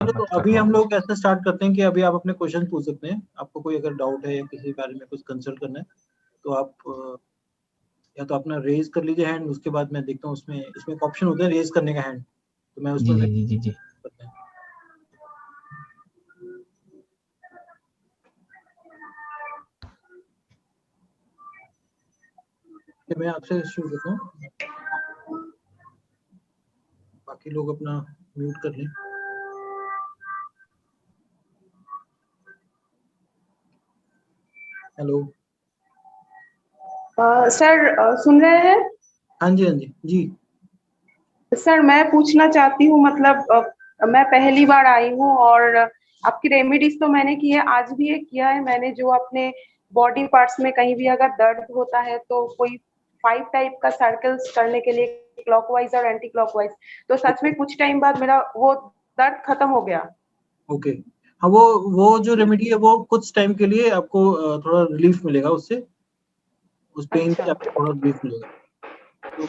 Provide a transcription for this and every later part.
चलो तो समझ कर अभी रहा हम हूँ। लोग ऐसे स्टार्ट करते हैं कि अभी आप अपने क्वेश्चन पूछ सकते हैं। आपको कोई अगर डाउट है या किसी बारे में कुछ कंसल्ट करना है तो आप या तो अपना रेज कर लीजिए हैंड, उसके बाद मैं देखता हूँ उसमें इसमें एक ऑप्शन होता है रेज करने का हैंड, तो मैं जी उसमें जी जी जी जी। करते हैं। तो मैं आपसे शुरू करता हूँ, बाकी लोग अपना म्यूट कर लें। हेलो सर सुन रहे हैं? हाँ जी, हाँ जी जी। सर मैं पूछना चाहती हूँ, मतलब मैं पहली बार आई हूँ और आपकी रेमेडीज तो मैंने की है, आज भी एक किया है मैंने, जो अपने बॉडी पार्ट्स में कहीं भी अगर दर्द होता है तो कोई 5 टाइप का सर्कल्स करने के लिए, क्लॉकवाइज और एंटी क्लॉकवाइज, तो सच में कुछ टाइम बाद मेरा वो दर्द खत्म हो गया। ओके, हाँ वो जो रेमेडी है वो कुछ टाइम के लिए आपको थोड़ा रिलीफ मिलेगा उससे, उस पेन से अच्छा आपको थोड़ा रिलीफ मिलेगा। तो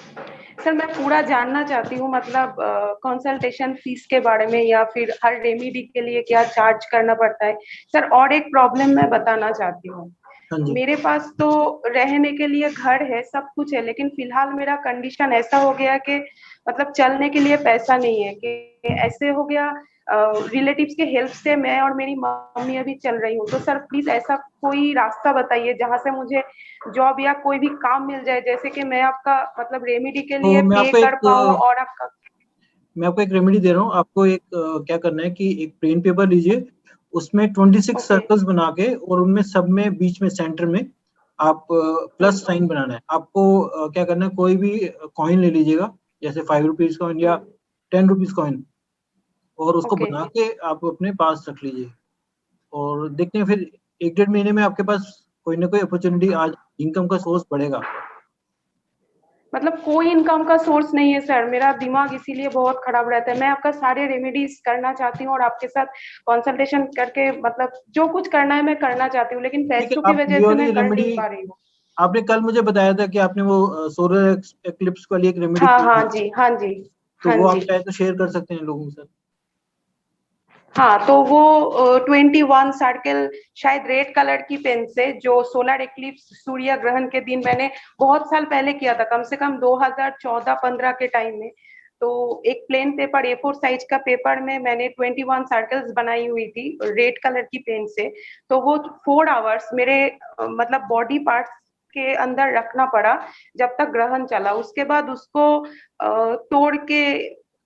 सर, मैं पूरा जानना चाहती हूँ, मतलब कंसल्टेशन फीस के बारे में, या फिर हर रेमेडी के लिए क्या चार्ज करना पड़ता है। सर और एक प्रॉब्लम मैं बताना चाहती हूँ। हाँ जी, मेरे पास तो रहने के लिए घर है, सब कुछ है, लेकिन फिलहाल मेरा कंडीशन ऐसा हो गया कि मतलब चलने के लिए पैसा नहीं है, कि ऐसे हो गया रिलेटिव्स के हेल्प से मैं और मेरी मम्मी अभी चल रही हूँ। तो सर प्लीज ऐसा कोई रास्ता बताइए जहाँ से मुझे जॉब या कोई भी काम मिल जाए, जैसे कि मैं आपका मतलब रेमेडी के तो लिए पे कर पाऊँ और आपका। मैं आपको एक रेमेडी दे रहा हूँ। आपको एक क्या करना है कि एक प्लेन पेपर लीजिए, उसमें 26 ओके। सर्कल्स बना के और उनमें सब में बीच में सेंटर में आप प्लस साइन बनाना है। आपको क्या करना है, कोई भी कॉइन ले लीजिएगा, जैसे 5 रुपीज कॉइन या 10 रुपीज कॉइन, और उसको ओके। बना के आप अपने पास रख लीजिए और देखते हैं फिर 1-1.5 महीने में आपके पास कोई ना कोई अपॉर्चुनिटी आज इनकम का सोर्स बढ़ेगा आपका। मतलब कोई इनकम का सोर्स नहीं है सर, मेरा दिमाग इसीलिए बहुत खराब रहता है। मैं आपका सारे रेमेडीज करना चाहती हूँ और आपके साथ कंसल्टेशन करके मतलब जो कुछ करना है मैं करना चाहती हूँ, लेकिन ठीक है, पैसों की आप वजह ये से वाली मैं कर नहीं रेमेडी पा रही हूँ। आपने कल मुझे बताया था कि आपने वो सोलर एक्लिप्स वाली एक रेमेडी हाँ की हाँ थी, जी, हाँ जी, तो हाँ वो आप जी। चाहे तो शेयर कर सकते हैं लोगों के साथ। हाँ तो वो 21 सर्कल शायद रेड कलर की पेन से, जो सोलर एक्लिप्स सूर्य ग्रहण के दिन मैंने बहुत साल पहले किया था, कम से कम 2014-15 के टाइम में। तो एक प्लेन पेपर A4 साइज का पेपर में मैंने 21 सर्कल्स बनाई हुई थी रेड कलर की पेन से। तो वो 4 आवर्स मेरे मतलब बॉडी पार्ट्स के अंदर रखना पड़ा जब तक ग्रहण चला। उसके बाद उसको तोड़ के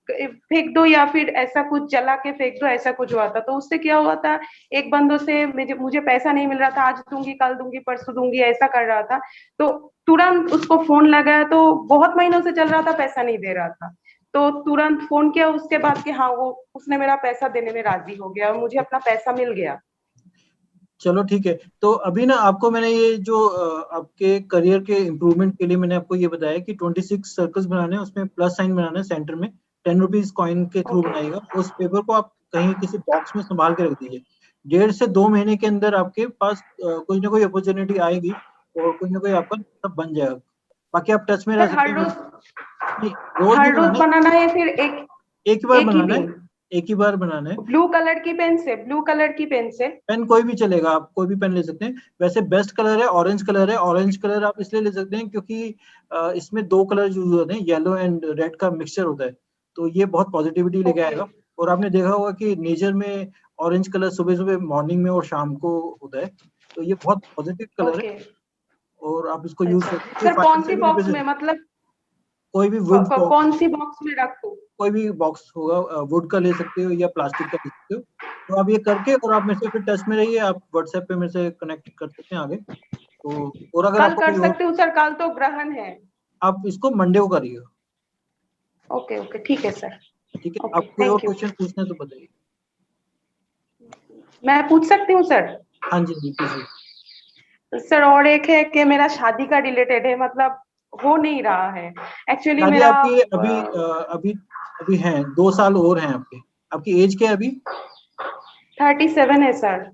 फेंक दो या फिर ऐसा कुछ जला के फेंक दो, ऐसा कुछ हुआ था। तो उससे क्या हुआ था, एक बंदों से मुझे पैसा नहीं मिल रहा था, आज दूंगी कल दूंगी परसों दूंगी ऐसा कर रहा था। तो तुरंत उसको फोन लगाया, तो बहुत महीनों से चल रहा था, पैसा नहीं दे रहा था। तो तुरंत फोन किया उसके बाद कि हाँ वो उसने मेरा पैसा देने में राजी हो गया और मुझे अपना पैसा मिल गया। चलो ठीक है, तो अभी ना आपको मैंने ये जो आपके करियर के इम्प्रूवमेंट के लिए मैंने आपको ये बताया कि 26 सर्कल्स बनाने हैं, उसमें प्लस साइन बनाना है सेंटर में, 10 रुपीज कॉइन के थ्रू ओके। बनाइएगा। उस पेपर को आप कहीं किसी बॉक्स में संभाल के रख दीजिए। 1.5 से 2 महीने के अंदर आपके पास कोई ना कोई अपॉर्चुनिटी आएगी और कोई ना कोई आपका सब बन जाएगा। बाकी आप टच में रह सर सकते हर हैं रोज, नहीं, रोज नहीं हर रोज बनाना है, बनाना है फिर एक एक ही बार एक ही बनाना है, दिन? एक ही बार बनाना है। ब्लू कलर की पेन से, ब्लू कलर की पेन से? पेन कोई भी चलेगा, आप कोई भी पेन ले सकते हैं। वैसे बेस्ट कलर है ऑरेंज कलर है। ऑरेंज कलर आप इसलिए ले सकते हैं क्योंकि इसमें 2 कलर यूज होते हैं, येलो एंड रेड का मिक्सचर होता है, तो ये बहुत पॉजिटिविटी लेके ओके। आएगा। और आपने देखा होगा कि नेचर में ऑरेंज कलर सुबह सुबह मॉर्निंग में और शाम को होता है, तो ये बहुत पॉजिटिव कलर है ओके। और आप इसको यूज अच्छा करते हैं। ये सर, कौन सी फाइनेंशियल बॉक्स में, रिप्रेजेंट मतलब कोई भी वुड बॉक्स, कौन सी बॉक्स में रखूं? कोई भी बॉक्स होगा, वुड का ले सकते हो या प्लास्टिक का ले सकते हो। तो आप ये करके और आप मेरे से फिर टच में रहिए, आप व्हाट्सएप पे मेरे से कनेक्ट कर सकते हैं आगे। तो और अगर कल आपको कर कोई और, सकती हूँ सर, कल तो ग्रहण है। आप इसको मंडे को करिएगा। ओके ओके ठीक है सर। ठीक है, ओके आपको कोई और थैंक यू। क्वेश्चन पूछना है तो बताइए। मैं पूछ सकती हूँ सर? हाँ जी जी पूछिए। सर और एक है कि मेरा शादी का रिलेटेड है, मतलब हो नहीं रहा है एक्चुअली शादी मेरा। आपकी अभी अभी अभी हैं, 2 साल और हैं आपके। आपकी एज क्या है अभी? 37 है सर।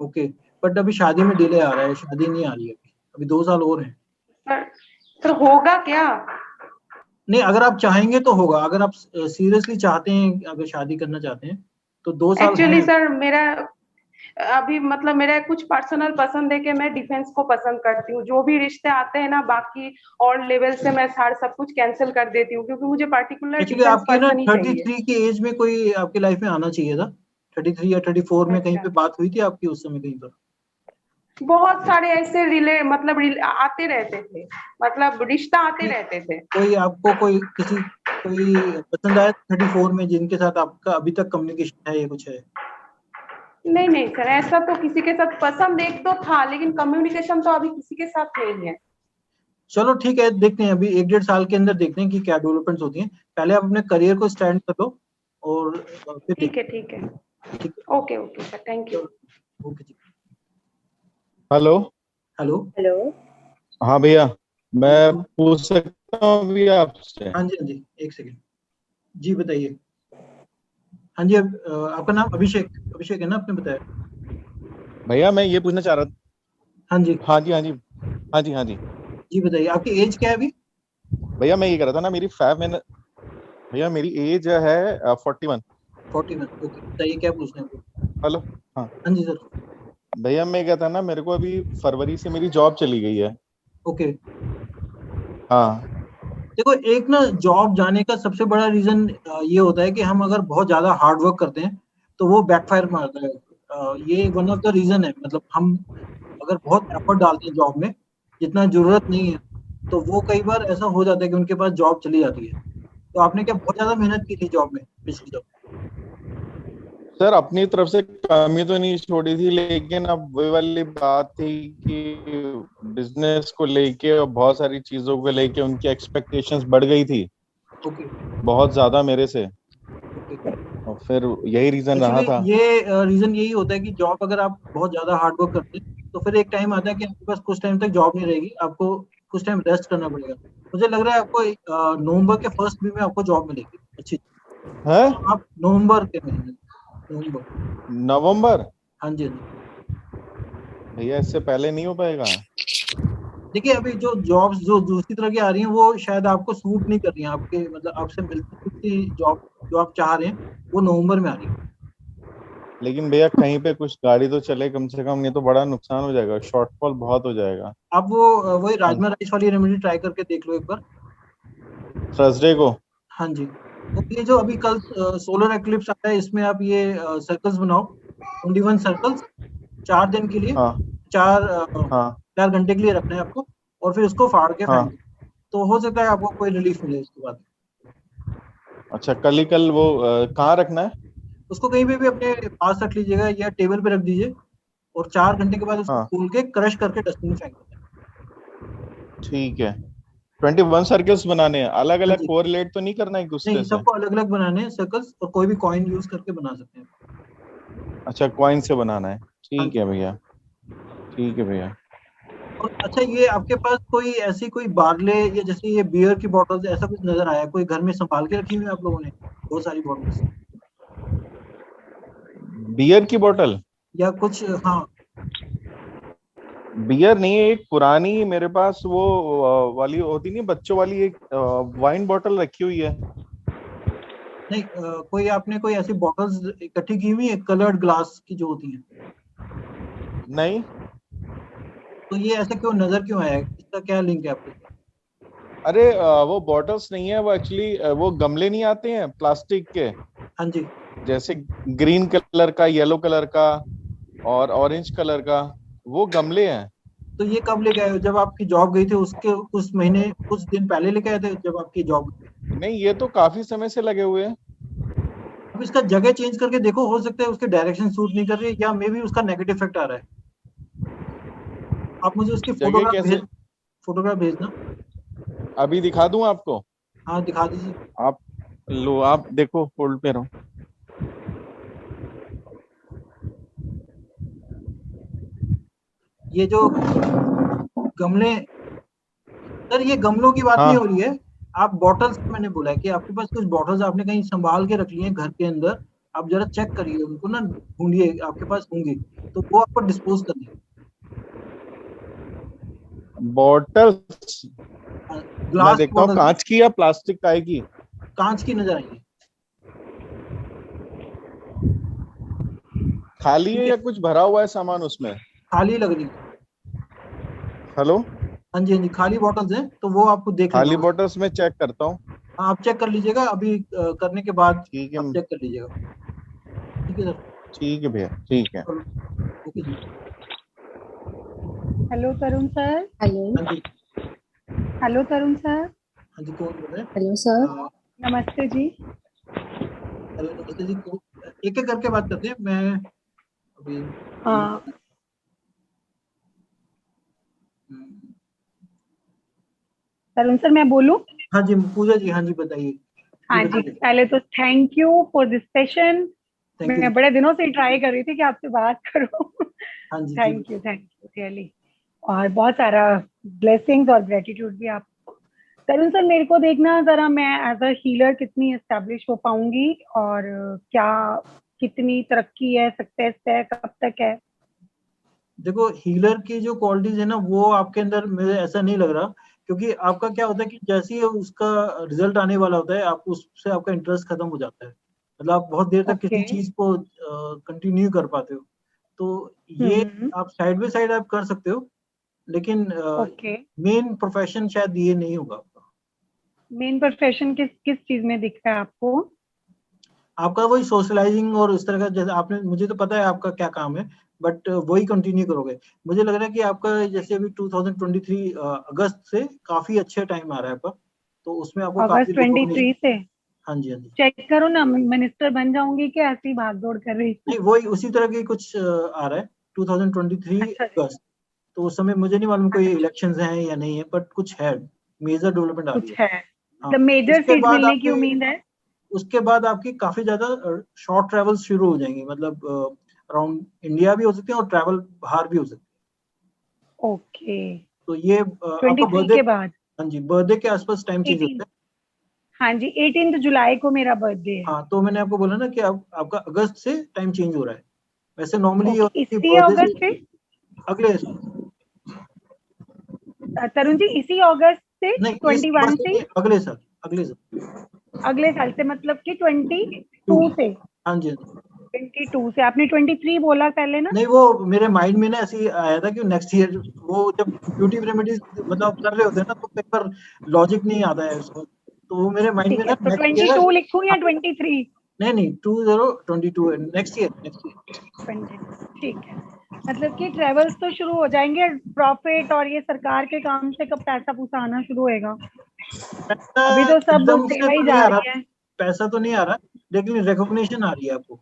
ओके, बट अभी शादी में डिले आ रहा है, शादी नहीं आ रही है अभी, अभी 2 साल और हैं। सर सर होगा क्या? नहीं, अगर आप चाहेंगे तो होगा, अगर आप सीरियसली चाहते हैं, अगर शादी करना चाहते हैं तो 2 साल एक्चुअली है। सर मेरा अभी मतलब मेरा कुछ पर्सनल पसंद है कि मैं डिफेंस को पसंद करती हूँ। जो भी रिश्ते आते हैं ना बाकी और लेवल से मैं सारे सब कुछ कैंसिल कर देती हूँ, क्योंकि मुझे पर्टिकुलर एक्चुअली डिफेंस आपकी ना पर्सन ही चाहिए। 33 की एज में कोई आपकी लाइफ में आना चाहिए था। 33 या 34 में कहीं अच्छा, पे बात हुई थी आपकी उस समय कहीं पर? बहुत सारे ऐसे मतलब आते रहते थे, मतलब रिश्ता आते नहीं, रहते थे। कोई आपको कोई पसंद आया 34 में जिनके साथ आपका अभी तक कम्युनिकेशन है या कुछ है? नहीं नहीं सर, ऐसा तो किसी के साथ पसंद एक तो था, लेकिन कम्युनिकेशन तो अभी किसी के साथ नहीं है। चलो ठीक है, देखते हैं अभी 1-1.5 साल के अंदर देखते हैं कि क्या डेवलपमेंट्स होती हैं। पहले आप अपने करियर को स्टैंड कर लो और फिर ठीक है देखते ठीक है। हैं। ठीक है, okay okay sir, thank you. चलो ओके जी। हेलो। हेलो। हेलो। हाँ भैया, मैं हेलो। पूछ सकता हूँ भैया आपसे? हाँ जी, हाँ जी, एक सेकेंड जी, बताइए। हाँ जी, आपका नाम अभिषेक अभिषेक है ना, आपने बताया? भैया मैं ये पूछना चाह रहा था। हाँ जी। हाँ जी, हाँ जी, हाँ जी, हाँ जी। जी बताइए, आपकी एज क्या है अभी? भैया मैं ये कह रहा था ना, भैया मेरी एज है 41। 41, ओके, बताइए क्या पूछना है आपको? हेलो। हाँ हाँ जी सर। भैया, मैं कहता था ना, मेरे को अभी फरवरी से मेरी जॉब चली गई है। ओके, हाँ। देखो एक ना जॉब जाने का सबसे बड़ा रीजन ये होता है कि हम अगर बहुत ज्यादा हार्ड वर्क करते हैं तो वो बैकफायर मारता है। ये वन ऑफ द रीजन है, मतलब हम अगर बहुत एफर्ट डालते हैं जॉब में जितना जरूरत नहीं है, तो वो कई बार ऐसा हो जाता है कि उनके पास जॉब चली जाती है। तो आपने क्या बहुत ज्यादा मेहनत की थी जॉब में, पिछली जॉब? सर अपनी तरफ से कमी तो नहीं छोड़ी थी, लेकिन अब वही वाली बात थी कि बिजनेस को लेके और बहुत सारी चीजों को लेके उनकी एक्सपेक्टेशंस बढ़ गई थी ओके। बहुत ज्यादा मेरे से। ओके, और फिर यही रीजन रहा एक्चुअली था। ये रीजन यही होता है कि जॉब अगर आप बहुत ज्यादा हार्ड वर्क करते हैं तो फिर एक टाइम आता है कि आपके पास कुछ टाइम तक जॉब नहीं रहेगी, आपको कुछ टाइम रेस्ट करना पड़ेगा। मुझे लग रहा है आपको नवंबर के फर्स्ट वीक में आपको जॉब मिलेगी अच्छी। है तो आप नवंबर के महीने में, नवंबर। नवंबर? हाँ जी, हाँ जी। भैया इससे पहले नहीं हो पाएगा? देखिए अभी जो जॉब्स जो दूसरी तरह की आ रही हैं वो शायद आपको सूट नहीं कर रही हैं, आपके मतलब आपसे मिलती जुलती जॉब जो आप चाह रहे हैं वो नवंबर में आ रही है। लेकिन भैया कहीं पे कुछ गाड़ी तो चले कम से कम, नहीं तो बड़ा नुकसान हो जाएगा, शॉर्टफॉल बहुत हो जाएगा। आप वो वही राजमा राइस वाली रेमेडी ट्राई करके देख लो एक बार। थर्सडे को? हाँ जी। तो ये जो अभी कल सोलर एक्लिप्स आता है इसमें आप ये सर्कल्स बनाओ, 21 सर्कल्स, 4 दिन के लिए, हाँ, चार हाँ, 4 घंटे के लिए रखना है आपको, और फिर उसको फाड़ के फेंक हाँ। दो। तो हो सकता है आपको कोई रिलीफ मिले उसके बाद। अच्छा, कल ही कल वो कहाँ रखना है? उसको कहीं पे भी अपने पास रख लीजिएगा या टेबल पे रख दीजिए, और 4 घंटे के बाद उसको हाँ, खोल के क्रश करके डस्टबिन में फेंक देना है। ठीक है। 21 सर्कल्स बनाने हैं, अलग हाँ अलग जी। कोरिलेट तो नहीं करना एक नहीं, दूसरे से? सबको अलग अलग बनाने हैं सर्कल्स, और कोई भी कॉइन यूज करके बना सकते हैं। अच्छा, कॉइन से बनाना है। हाँ ठीक जी। है भैया, ठीक है भैया। और अच्छा, ये आपके पास कोई ऐसी कोई बार्ले या जैसे ये बियर की बॉटल्स ऐसा कुछ नजर आया, कोई घर में संभाल के रखी हुई है आप लोगों ने बहुत सारी बॉटल्स बियर की बोतल? या कुछ? हाँ। बियर नहीं है, एक पुरानी मेरे पास वो वाली होती नहीं बच्चों वाली, एक वाइन बॉटल रखी हुई है। नहीं, कोई आपने कोई ऐसी बॉटल्स इकट्ठी की हुई है कलर्ड ग्लास की जो होती हैं? नहीं। तो ये ऐसा क्यों नजर क्यों आया है, इसका क्या लिंक है आपके साथ? अरे वो बॉटल्स नहीं है, वो एक्चुअली वो गमले नहीं आते हैं प्लास्टिक के, हाँ जी। जैसे ग्रीन कलर का, येलो कलर का और ऑरेंज कलर का, वो गमले हैं। तो ये कब लेके आए हो, जब आपकी जॉब गई थी उसके कुछ महीने कुछ दिन पहले लेके आए थे जब आपकी जॉब गई थी? नहीं, ये तो काफी समय से लगे हुए हैं। अब इसका जगह चेंज करके देखो, हो सकता है उसके डायरेक्शन सूट नहीं कर रही है, या मे बी उसका नेगेटिव इफेक्ट आ रहा है। आप मुझे उसकी जगह कैसे? फोटोग्राफ भेजना। अभी दिखा दूं आपको? हाँ दिखा दीजिए। आप लो, आप देखो, होल्ड पे रहो। ये जो गमले, सर ये गमलों की बात नहीं हो हाँ। रही है, आप बॉटल्स की मैंने बोला है कि आपके पास कुछ बॉटल्स आपने कहीं संभाल के रख लिए हैं घर के अंदर। आप जरा चेक करिए उनको ना, ढूंढिए, आपके पास होंगी तो वो आपको डिस्पोज करनी बॉटल्स? है। मैं ग्लास की देखता हूँ बॉटल्स, कांच की या प्लास्टिक काय की। कांच की नजर आएंगी। खाली है या कुछ भरा हुआ है सामान उसमें? खाली लग रही है। हेलो, हाँ जी हाँ जी, खाली बॉटल्स हैं, तो वो आपको देख खाली लेना। बॉटल्स में चेक करता हूँ। हाँ आप चेक कर लीजिएगा अभी, करने के बाद ठीक है, आप चेक कर लीजिएगा। ठीक है सर। ठीक है भैया, ठीक है। ओके जी। हेलो तरुण सर। हेलो। हाँ जी हेलो तरुण सर। हाँ जी, कौन बोल रहे हैं? Hello sir. नमस्ते जी। हेलो नमस्ते जी, एक एक करके बात करते हैं। मैं अभी हाँ तरुण सर मैं बोलूं? हाँ जी पूजा जी, हाँ जी बताइए। हाँ जी, पहले तो thank you for this session. Thank you. मैं बड़े दिनों से ट्राई कर रही थी कि आपसे बात करूं। हाँ जी थैंक यू रियली। और बहुत सारा ब्लेसिंग्स और ग्रेटिट्यूड भी आपको। तरुण सर मेरे को देखना जरा, मैं एज अ हीलर कितनी एस्टेब्लिश हो पाऊंगी और क्या कितनी तरक्की है, सक्सेस है, कब तक है? देखो, हीलर की जो क्वालिटीज है ना, वो आपके अंदर मुझे ऐसा नहीं लग रहा, क्योंकि आपका क्या होता है कि जैसे ही उसका रिजल्ट आने वाला होता है, आप उससे आपका इंटरेस्ट खत्म हो जाता है। मतलब आप बहुत देर तक किसी ओके। चीज को कंटिन्यू कर पाते हो। तो ये आप साइड बाय साइड आप कर सकते हो, लेकिन ओके। मेन प्रोफेशन शायद ये नहीं होगा आपका। मेन प्रोफेशन किस किस चीज में दिख रहा है आपको? आपका वही सोशलाइजिंग और इस तरह का, जैसे आपने, मुझे तो पता है आपका क्या काम है, बट वही कंटिन्यू करोगे। मुझे लग रहा है कि आपका जैसे अभी 2023 अगस्त से काफी अच्छे टाइम आ रहा है आपका, तो उसमें आपको काफी अगस्त 23 से हाँ जी हाँ जी। चेक करो ना, मिनिस्टर बन जाऊंगी कि ऐसी भाग दौड़ कर रही हूँ? नहीं, वही उसी तरह की कुछ आ रहा है 2023 अच्छा जी। अगस्त। तो उस समय मुझे नहीं मालूम कोई इलेक्शंस हैं या नहीं है, बट कुछ है, मेजर डेवलपमेंट आ रही कुछ है। है हाँ, मतलब मेजर उसके सीट बाद मिलने की आपके उम्मीद है? उसके बाद आपकी काफी ज्यादा शॉर्ट ट्रेवल शुरू हो जाएंगी, मतलब अराउंड इंडिया भी हो सकते हैं और ट्रैवल बाहर भी हो सकते हैं। ओके। तो ये आपका 23 बर्थडे, के बाद? हाँ जी, बर्थडे के आसपास टाइम चेंज 18। होता है। हाँ जी, 18 जुलाई को मेरा बर्थडे है। हाँ, तो मैंने आपको बोला ना कि आपका अगस्त से टाइम चेंज हो रहा है। वैसे नॉर्मली ओके, इसी बर्थडे अगस्त से से? अगले, तरुण जी इसी अगस्त से नहीं इस 21 बस से? नहीं, अगले साल, अगले साल अगले साल से मतलब कि 2। 22 से? हाँ जी हाँ जी। 22 से। आपने 23 बोला पहले ना? नहीं, वो मेरे माइंड में ना ऐसे ही आया था कि नेक्स्ट ईयर, वो जब ब्यूटी रेमेडीज मतलब आप कर रहे होते हैं ना, तो कई बार लॉजिक नहीं आता है उसको, तो वो मेरे माइंड में ठीक है, ना तो नेक्स्ट ईयर। 22 लिखूं या 23? नहीं नहीं, 2022 है, नेक्स्ट ईयर, नेक्स्ट ईयर। 20। ठीक है, मतलब कि ट्रेवल्स तो शुरू हो जाएंगे, प्रॉफिट और ये सरकार के काम से कब पैसा पूसा आना शुरू होएगा? पैसा अभी तो सब एकदम से सेवा तो ही नहीं जा आ रहा, रही है। पैसा तो नहीं आ रहा, लेकिन रिकॉग्निशन आ रही है आपको।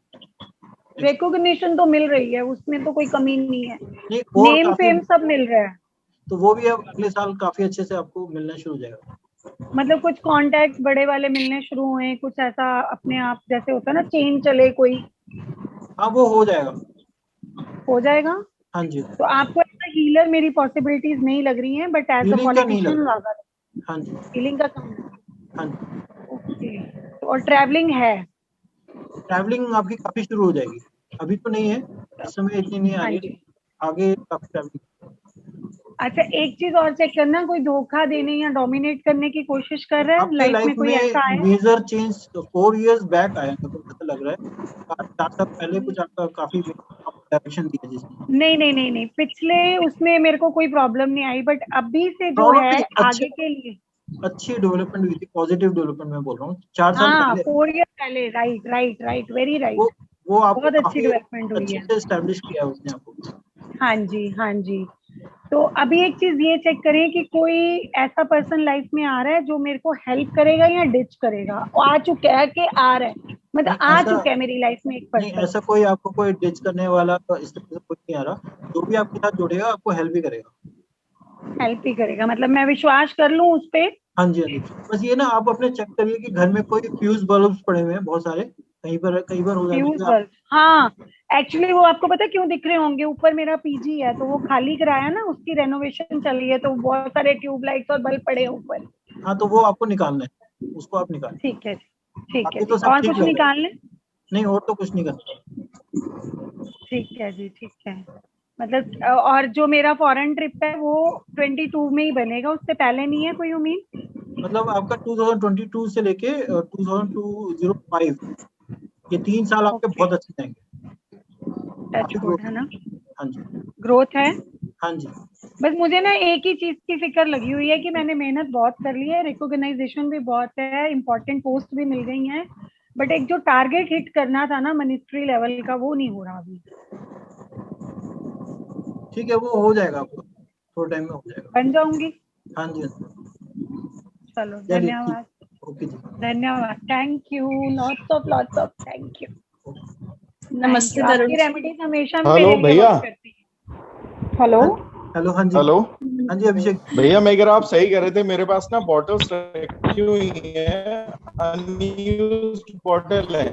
रिकॉग्निशन तो मिल रही है, उसमें तो कोई कमी नहीं है। नहीं, और नेम काफी, फेम सब मिल रहा है। तो वो भी अब अगले साल काफी अच्छे से आपको मिलना शुरू हो जाएगा। मतलब कुछ कॉन्टैक्ट बड़े वाले मिलने शुरू हुए, कुछ ऐसा अपने आप जैसे होता है ना, चेन चले कोई? हाँ, वो हो जाएगा। हो जाएगा। हाँ जी। तो आपको ऐसा हीलर मेरी पॉसिबिलिटीज नहीं लग रही हैं, बट एज अ फीलिंग का नहीं लग पॉलिटिशियन रहा। ज्यादा हाँ जी फीलिंग का कम है। हाँ जी। ओके। और ट्रैवलिंग है? ट्रैवलिंग आपकी काफी शुरू हो जाएगी, अभी तो नहीं है, इस समय इतनी नहीं आ हाँ रही है, जी। आगे काफी ट्रैवलिंग। अच्छा, एक चीज और चेक करना, कोई धोखा देने या डोमिनेट करने की कोशिश कर रहा है आपके लाइफ लाइफ में? कोई में ऐसा है? मेजर चेंज 4 years बैक आया, मेरे को ऐसा लग रहा है, 4 साल पहले कुछ आपका काफी डायरेक्शन दिया जिसने। नहीं नहीं नहीं नहीं, पिछले उसमें मेरे को कोई प्रॉब्लम नहीं आई, बट अभी से जो प्रॉब्लम है नहीं, अच्छे, आगे के लिए। अच्छी डेवलपमेंट हुई थी, पॉजिटिव डेवलपमेंट मैं बोल रहा हूँ, 4 साल हाँ, पहले। 4 ईयर पहले, राइट राइट राइट, वेरी वो राइट। वो आपको बहुत अच्छी काफी डेवलपमेंट हुई अच्छे है। से एस्टेब्लिश किया है उसने आपको। हाँ जी हाँ जी। तो अभी एक चीज ये चेक करें कि कोई ऐसा पर्सन लाइफ में आ रहा है जो मेरे को हेल्प करेगा या डिच करेगा? आ चुका है कि आ रहा है, मतलब नहीं आ ऐसा, चुका है मेरी लाइफ में एक नहीं पर्सन? ऐसा कोई आपको कोई डिच करने वाला इस तरह से कोई नहीं आ रहा, जो भी आपके साथ जुड़ेगा आपको हेल्प ही करेगा। हेल्प ही करेगा, मतलब मैं विश्वास कर लूं उस पे? हाँ जी हाँ जी। बस ये ना आप अपने चेक करिए कि घर में कोई फ्यूज बल्ब पड़े हुए हैं बहुत सारे, कई बार हो जाता है फ्यूज कि आप, बल्ब, हाँ। एक्चुअली वो आपको पता है क्यों दिख रहे होंगे? ऊपर मेरा पीजी है तो वो खाली कराया ना, उसकी रेनोवेशन चली है, तो बहुत सारे ट्यूबलाइट्स और बल्ब पड़े हैं ऊपर। हाँ तो वो आपको निकालना है, उसको आप निकालें। ठीक है ठीक है बाकी जी, तो सब और ठीक कुछ लग रहा है। निकाल लें? नहीं, और तो कुछ नहीं करना। ठीक है जी, ठीक है। मतलब और जो मेरा फॉरेन ट्रिप है वो 22 में ही बनेगा, उससे पहले नहीं है कोई उम्मीद? मतलब आपका 2022 से लेके 2005, ये 3 साल आपके ओके। बहुत अच्छे जाएंगे। टच वुड, है ना? हाँ जी, ग्रोथ है। हाँ जी। बस मुझे ना एक ही चीज की फिक्र लगी हुई है कि मैंने मेहनत बहुत कर ली है, रिकॉग्नाइजेशन भी बहुत है, इम्पोर्टेंट पोस्ट भी मिल गई हैं, बट एक जो टारगेट हिट करना था ना मिनिस्ट्री लेवल का, वो नहीं हो रहा अभी। ठीक है, वो हो जाएगा, आपको थोड़े टाइम में हो जाएगा। बन जाऊंगी। हाँ जी, चलो, चलिए धन्यवाद। ठीक, ओके जी। धन्यवाद, thank you, lots of thank you. नमस्ते आपकी तरुण। रेमेडीज हमेशा हेलो मेरे लिए भैया। वर्क करती है। हेलो। हेलो, हाँ जी। हेलो हाँ जी अभिषेक। भैया, मैं कह रहा, आप सही कह रहे थे, मेरे पास ना बॉटल्स रखी हुई है, अनयूज्ड बॉटल है।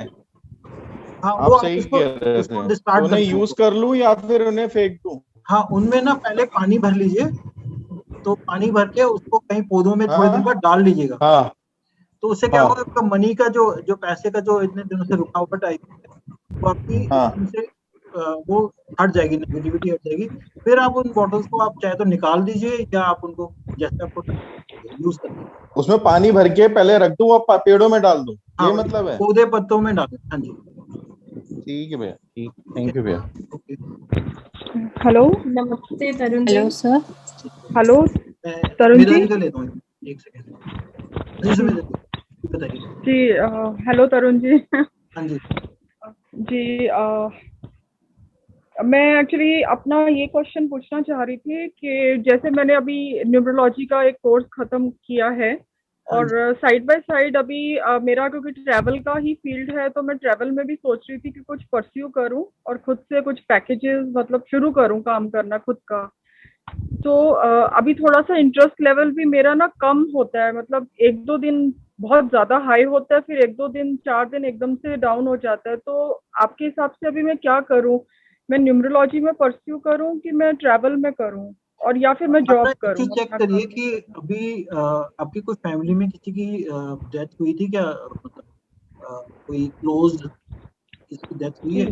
हाँ, आप वो आप सही उसको कह रहे उसको थे, तो डिस्कार्ड कर उन्हें दो। यूज कर लूं या फिर उन्हें फेंक दूं? हाँ, उनमें ना पहले पानी भर लीजिए, तो पानी भर के उसको कहीं पौधों में थोड़े दिन हाँ बाद डाल लीजिएगा। हाँ तो उससे क्या होगा, हाँ आपका मनी का जो पैसे का जो इतने दिनों से रुकावट आई है, वो आपकी हाँ। एकदम से वो हट जाएगी, नेगेटिविटी हट जाएगी। फिर आप उन बॉटल्स को आप चाहे तो निकाल दीजिए, या आप उनको जैसे आपको यूज करना है। उसमें पानी भर के पहले रख दूं और पेड़ों में डाल दूं, हाँ, ये मतलब है? पौधे पत्तों में डालें। हाँ जी, ठीक है भैया, ठीक, ठीक है, थैंक यू भैया। ओके। हेलो। नमस्ते Tarun ji. Hello sir. Hello मैं तरुण सुमेधा जी। जी का लेता हूँ, एक सेकेंड। जी सुमेधा जी, बताइए। जी हेलो तरुण जी। हाँ जी, जी मैं एक्चुअली अपना ये क्वेश्चन पूछना चाह रही थी कि जैसे मैंने अभी न्यूरोलॉजी का एक कोर्स खत्म किया है, हाँ और जी, साइड बाय साइड अभी मेरा क्योंकि ट्रैवल का ही फील्ड है, तो मैं ट्रैवल में भी सोच रही थी कि कुछ परस्यू करूं और खुद से कुछ पैकेजेस मतलब शुरू करूं काम करना खुद का। तो अभी थोड़ा सा इंटरेस्ट लेवल भी मेरा ना कम होता है, मतलब एक दो दिन बहुत ज्यादा हाई होता है, फिर एक दो दिन 4 दिन एकदम से डाउन हो जाता है। तो आपके हिसाब से अभी मैं क्या करूं? मैं न्यूमरोलॉजी में परस्यू करूं कि मैं ट्रैवल में करूं, और या फिर मैं आप ना जॉब एक करूं चीज चेक अपना करिए काम? कि अभी आपकी कोई फैमिली में किसी की डेथ हुई थी क्या, मतलब कोई क्लोज किसी की डेथ हुई जी है?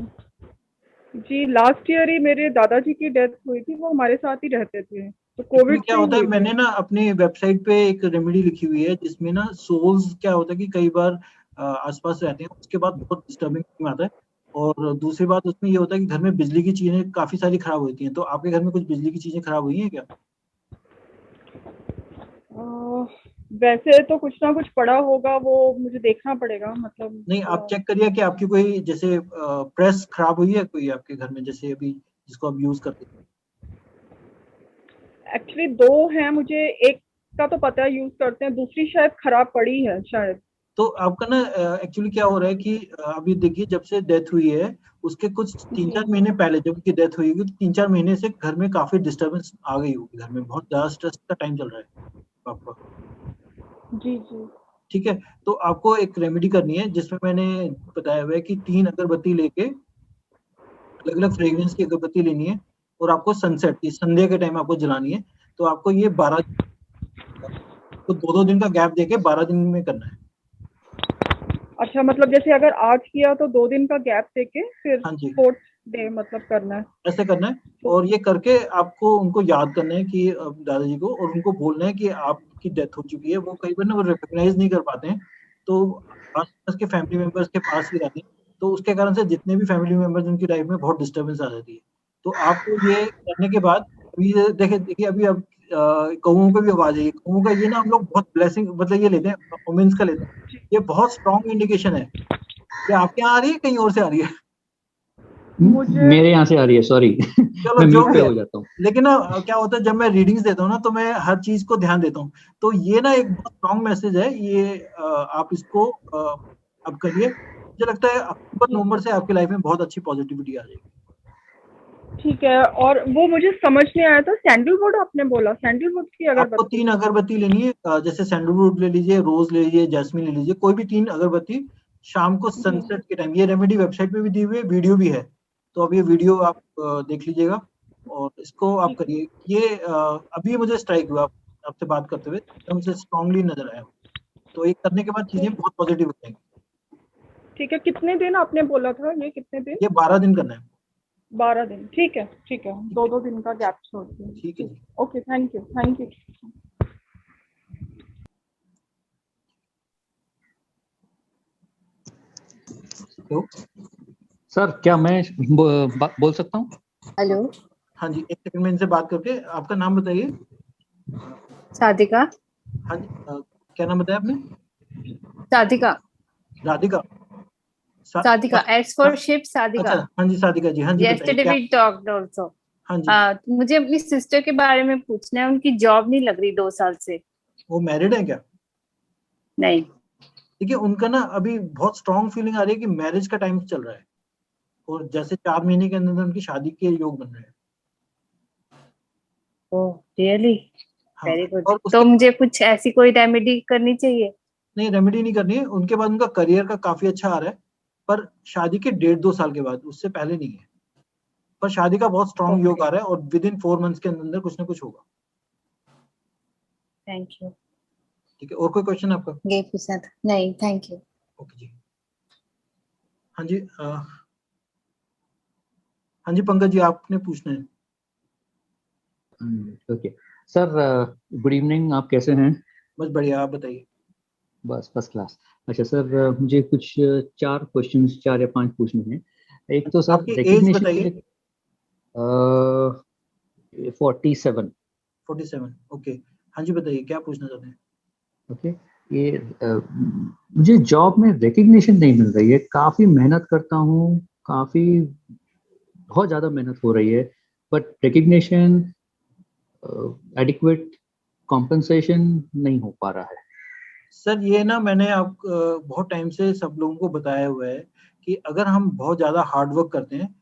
जी, लास्ट ईयर ही मेरे दादाजी की डेथ हुई थी, वो हमारे साथ ही रहते थे, तो एक्चुअली कोविड क्या से ही होता है, हुई थी। मैंने ना अपनी वेबसाइट पे एक रेमेडी लिखी हुई है, जिसमें ना सोल्स क्या होता है कि कई बार आसपास रहते हैं, उसके बाद बहुत डिस्टर्बिंग आता है। और दूसरी बात उसमें ये होता है कि घर में बिजली की चीजें काफी सारी खराब होती हैं। तो आपके घर में कुछ बिजली की चीजें खराब हुई हैं क्या? वैसे तो कुछ ना कुछ पड़ा होगा, वो मुझे देखना पड़ेगा, मतलब नहीं, आप थोड़ा। चेक करिए कि आपकी कोई जैसे प्रेस खराब हुई है कोई आपके घर में, जैसे अभी जिसको आप यूज करते हैं। एक्चुअली दो हैं, मुझे एक का तो पता है यूज करते हैं, दूसरी शायद खराब पड़ी है शायद। तो आपका ना एक्चुअली क्या हो रहा है कि अभी देखिए, जब से डेथ हुई है उसके कुछ तीन जी चार महीने पहले जब उनकी डेथ हुई होगी, तो 3-4 महीने से घर में काफी डिस्टर्बेंस आ गई होगी, घर में बहुत ज्यादा स्ट्रेस का टाइम चल रहा है आपका। जी जी। ठीक है, तो आपको एक रेमेडी करनी है, जिसमें मैंने बताया हुआ है कि 3 अगरबत्ती लेके, अलग अलग फ्रेग्रेंस की अगरबत्ती लेनी है, और आपको सनसेट की संध्या के टाइम आपको जलानी है। तो आपको ये 12, तो 2-2 दिन का गैप देके 12 दिन में करना है। अच्छा, मतलब जैसे अगर आज किया तो 2 दिन का गैप देके फिर हाँ जी, फोर्थ डे मतलब करना है? ऐसे करना है। तो और ये करके आपको उनको याद करना है कि दादाजी को, और उनको बोलना है कि आपकी डेथ हो चुकी है। वो कई बार ना वो रिकॉग्नाइज नहीं कर पाते हैं, तो आसपास के फैमिली मेंबर्स के पास ही रहते हैं, तो उसके कारण से जितने भी फैमिली मेंबर्स उनकी लाइफ में बहुत डिस्टर्बेंस आ जाती है। तो आपको ये करने के बाद, अभी ये देखिए देखिए अभी अब कौओं की भी आवाज है, कौओं का ये ना हम लोग बहुत ब्लेसिंग मतलब ये लेते हैं, ओमेंस का लेते हैं। ये बहुत स्ट्रॉन्ग इंडिकेशन है। ये आपके यहाँ आ रही है, कहीं और से आ रही है? मुझे मेरे यहाँ से आ रही है, सॉरी। चलो मैं जो म्यूट भी पे है, हो जाता हूँ। लेकिन ना क्या होता है, जब मैं रीडिंग्स देता हूँ ना, तो मैं हर चीज को ध्यान देता हूँ। तो ये ना एक बहुत स्ट्रॉन्ग मैसेज है ये, आप इसको अब करिए। मुझे लगता है अक्टूबर नवंबर से आपकी लाइफ में बहुत अच्छी पॉजिटिविटी आ जाएगी। ठीक है, और वो मुझे समझ नहीं आया था, सैंडलवुड आपने बोला, सैंडलवुड की आपको अगरबत्ती? 3 अगरबत्ती लेनी है, जैसे सैंडलवुड ले लीजिए, रोज ले लीजिए, जैस्मिन ले लीजिए, कोई भी 3 अगरबत्ती। शाम को जी सनसेट के टाइम, ये रेमेडी वेबसाइट पे भी दी हुई है, वीडियो भी है। तो अब ये वीडियो आप देख लीजिएगा, और इसको आप ठीक करिए। ये अभी मुझे स्ट्राइक हुआ आपसे बात करते हुए, एकदम से स्ट्रांगली नजर आया। तो ये करने के बाद चीजें ठीक बहुत पॉजिटिव हो जाएंगी। ठीक है, कितने दिन आपने बोला था, ये कितने दिन? ये 12 दिन करना है। 12 दिन, ठीक है ठीक है, ठीक दो है, दो दिन का गैप छोड़ के। ठीक है ठीक, जी। Okay, thank you thank you. तो सर क्या मैं बोल सकता हूँ? हेलो, हाँ जी, एक सेकंड में इनसे बात करके आपका नाम बताइए। साधिका। हाँ जी, क्या नाम बताया आपने? साधिका। राधिका। साधिका, एस फॉर शिप, साधिका। अच्छा, हाँ जी साधिका जी, हाँ जी बताइए Yesterday क्या? we talked also. हाँ जी। मुझे अपनी सिस्टर के बारे में पूछना है, उनकी जॉब नहीं लग रही 2 साल से। वो मैरिड है क्या? नहीं। देखिए उनका ना अभी बहुत स्ट्रॉन्ग फीलिंग आ रही है कि मैरिज का टाइम चल रहा है, और जैसे 4 महीने के अंदर उनकी शादी के योग बन रहे हैं। ओह रियली, हाँ, वेरी गुड। और तो उसके मुझे कुछ ऐसी कोई रेमेडी करनी चाहिए? नहीं, रेमेडी नहीं करनी है। उनके बाद उनका करियर का काफी अच्छा आ रहा है, पर शादी के 1.5-2 साल के बाद, उससे पहले नहीं है। पर शादी का बहुत स्ट्रॉन्ग योग आ रहा है, और विद इन 4 मंथ्स के अंदर कुछ ना कुछ होगा। Thank you. ठीक है, और कोई क्वेश्चन आपका? ये पूछना था। नहीं, थैंक यू। ओके जी। हाँ जी, हाँ जी पंकज जी, आपने पूछना है। ओके सर, गुड इवनिंग, आप कैसे हैं? बस बढ़िया, आप बताइए। बस फर्स्ट क्लास। अच्छा सर, मुझे कुछ 4 क्वेश्चंस, 4 या 5 पूछने हैं। एक तो सर आपकी एज रिकग्निशन के बताइए। लिए 47। 47, ओके। हाँ जी बताइए, क्या पूछना चाहते हैं? ओके, ये मुझे जॉब में रिकग्निशन नहीं मिल रही है। काफ़ी मेहनत करता हूँ, बहुत ज़्यादा मेहनत हो रही है, बट रिकग्निशन, एडिक्वेट कॉम्पनसेशन नहीं हो पा रहा है। सर ये ना मैंने आप बहुत टाइम से सब लोगों को बताया हुआ है कि अगर हम बहुत ज्यादा हार्ड वर्क करते हैं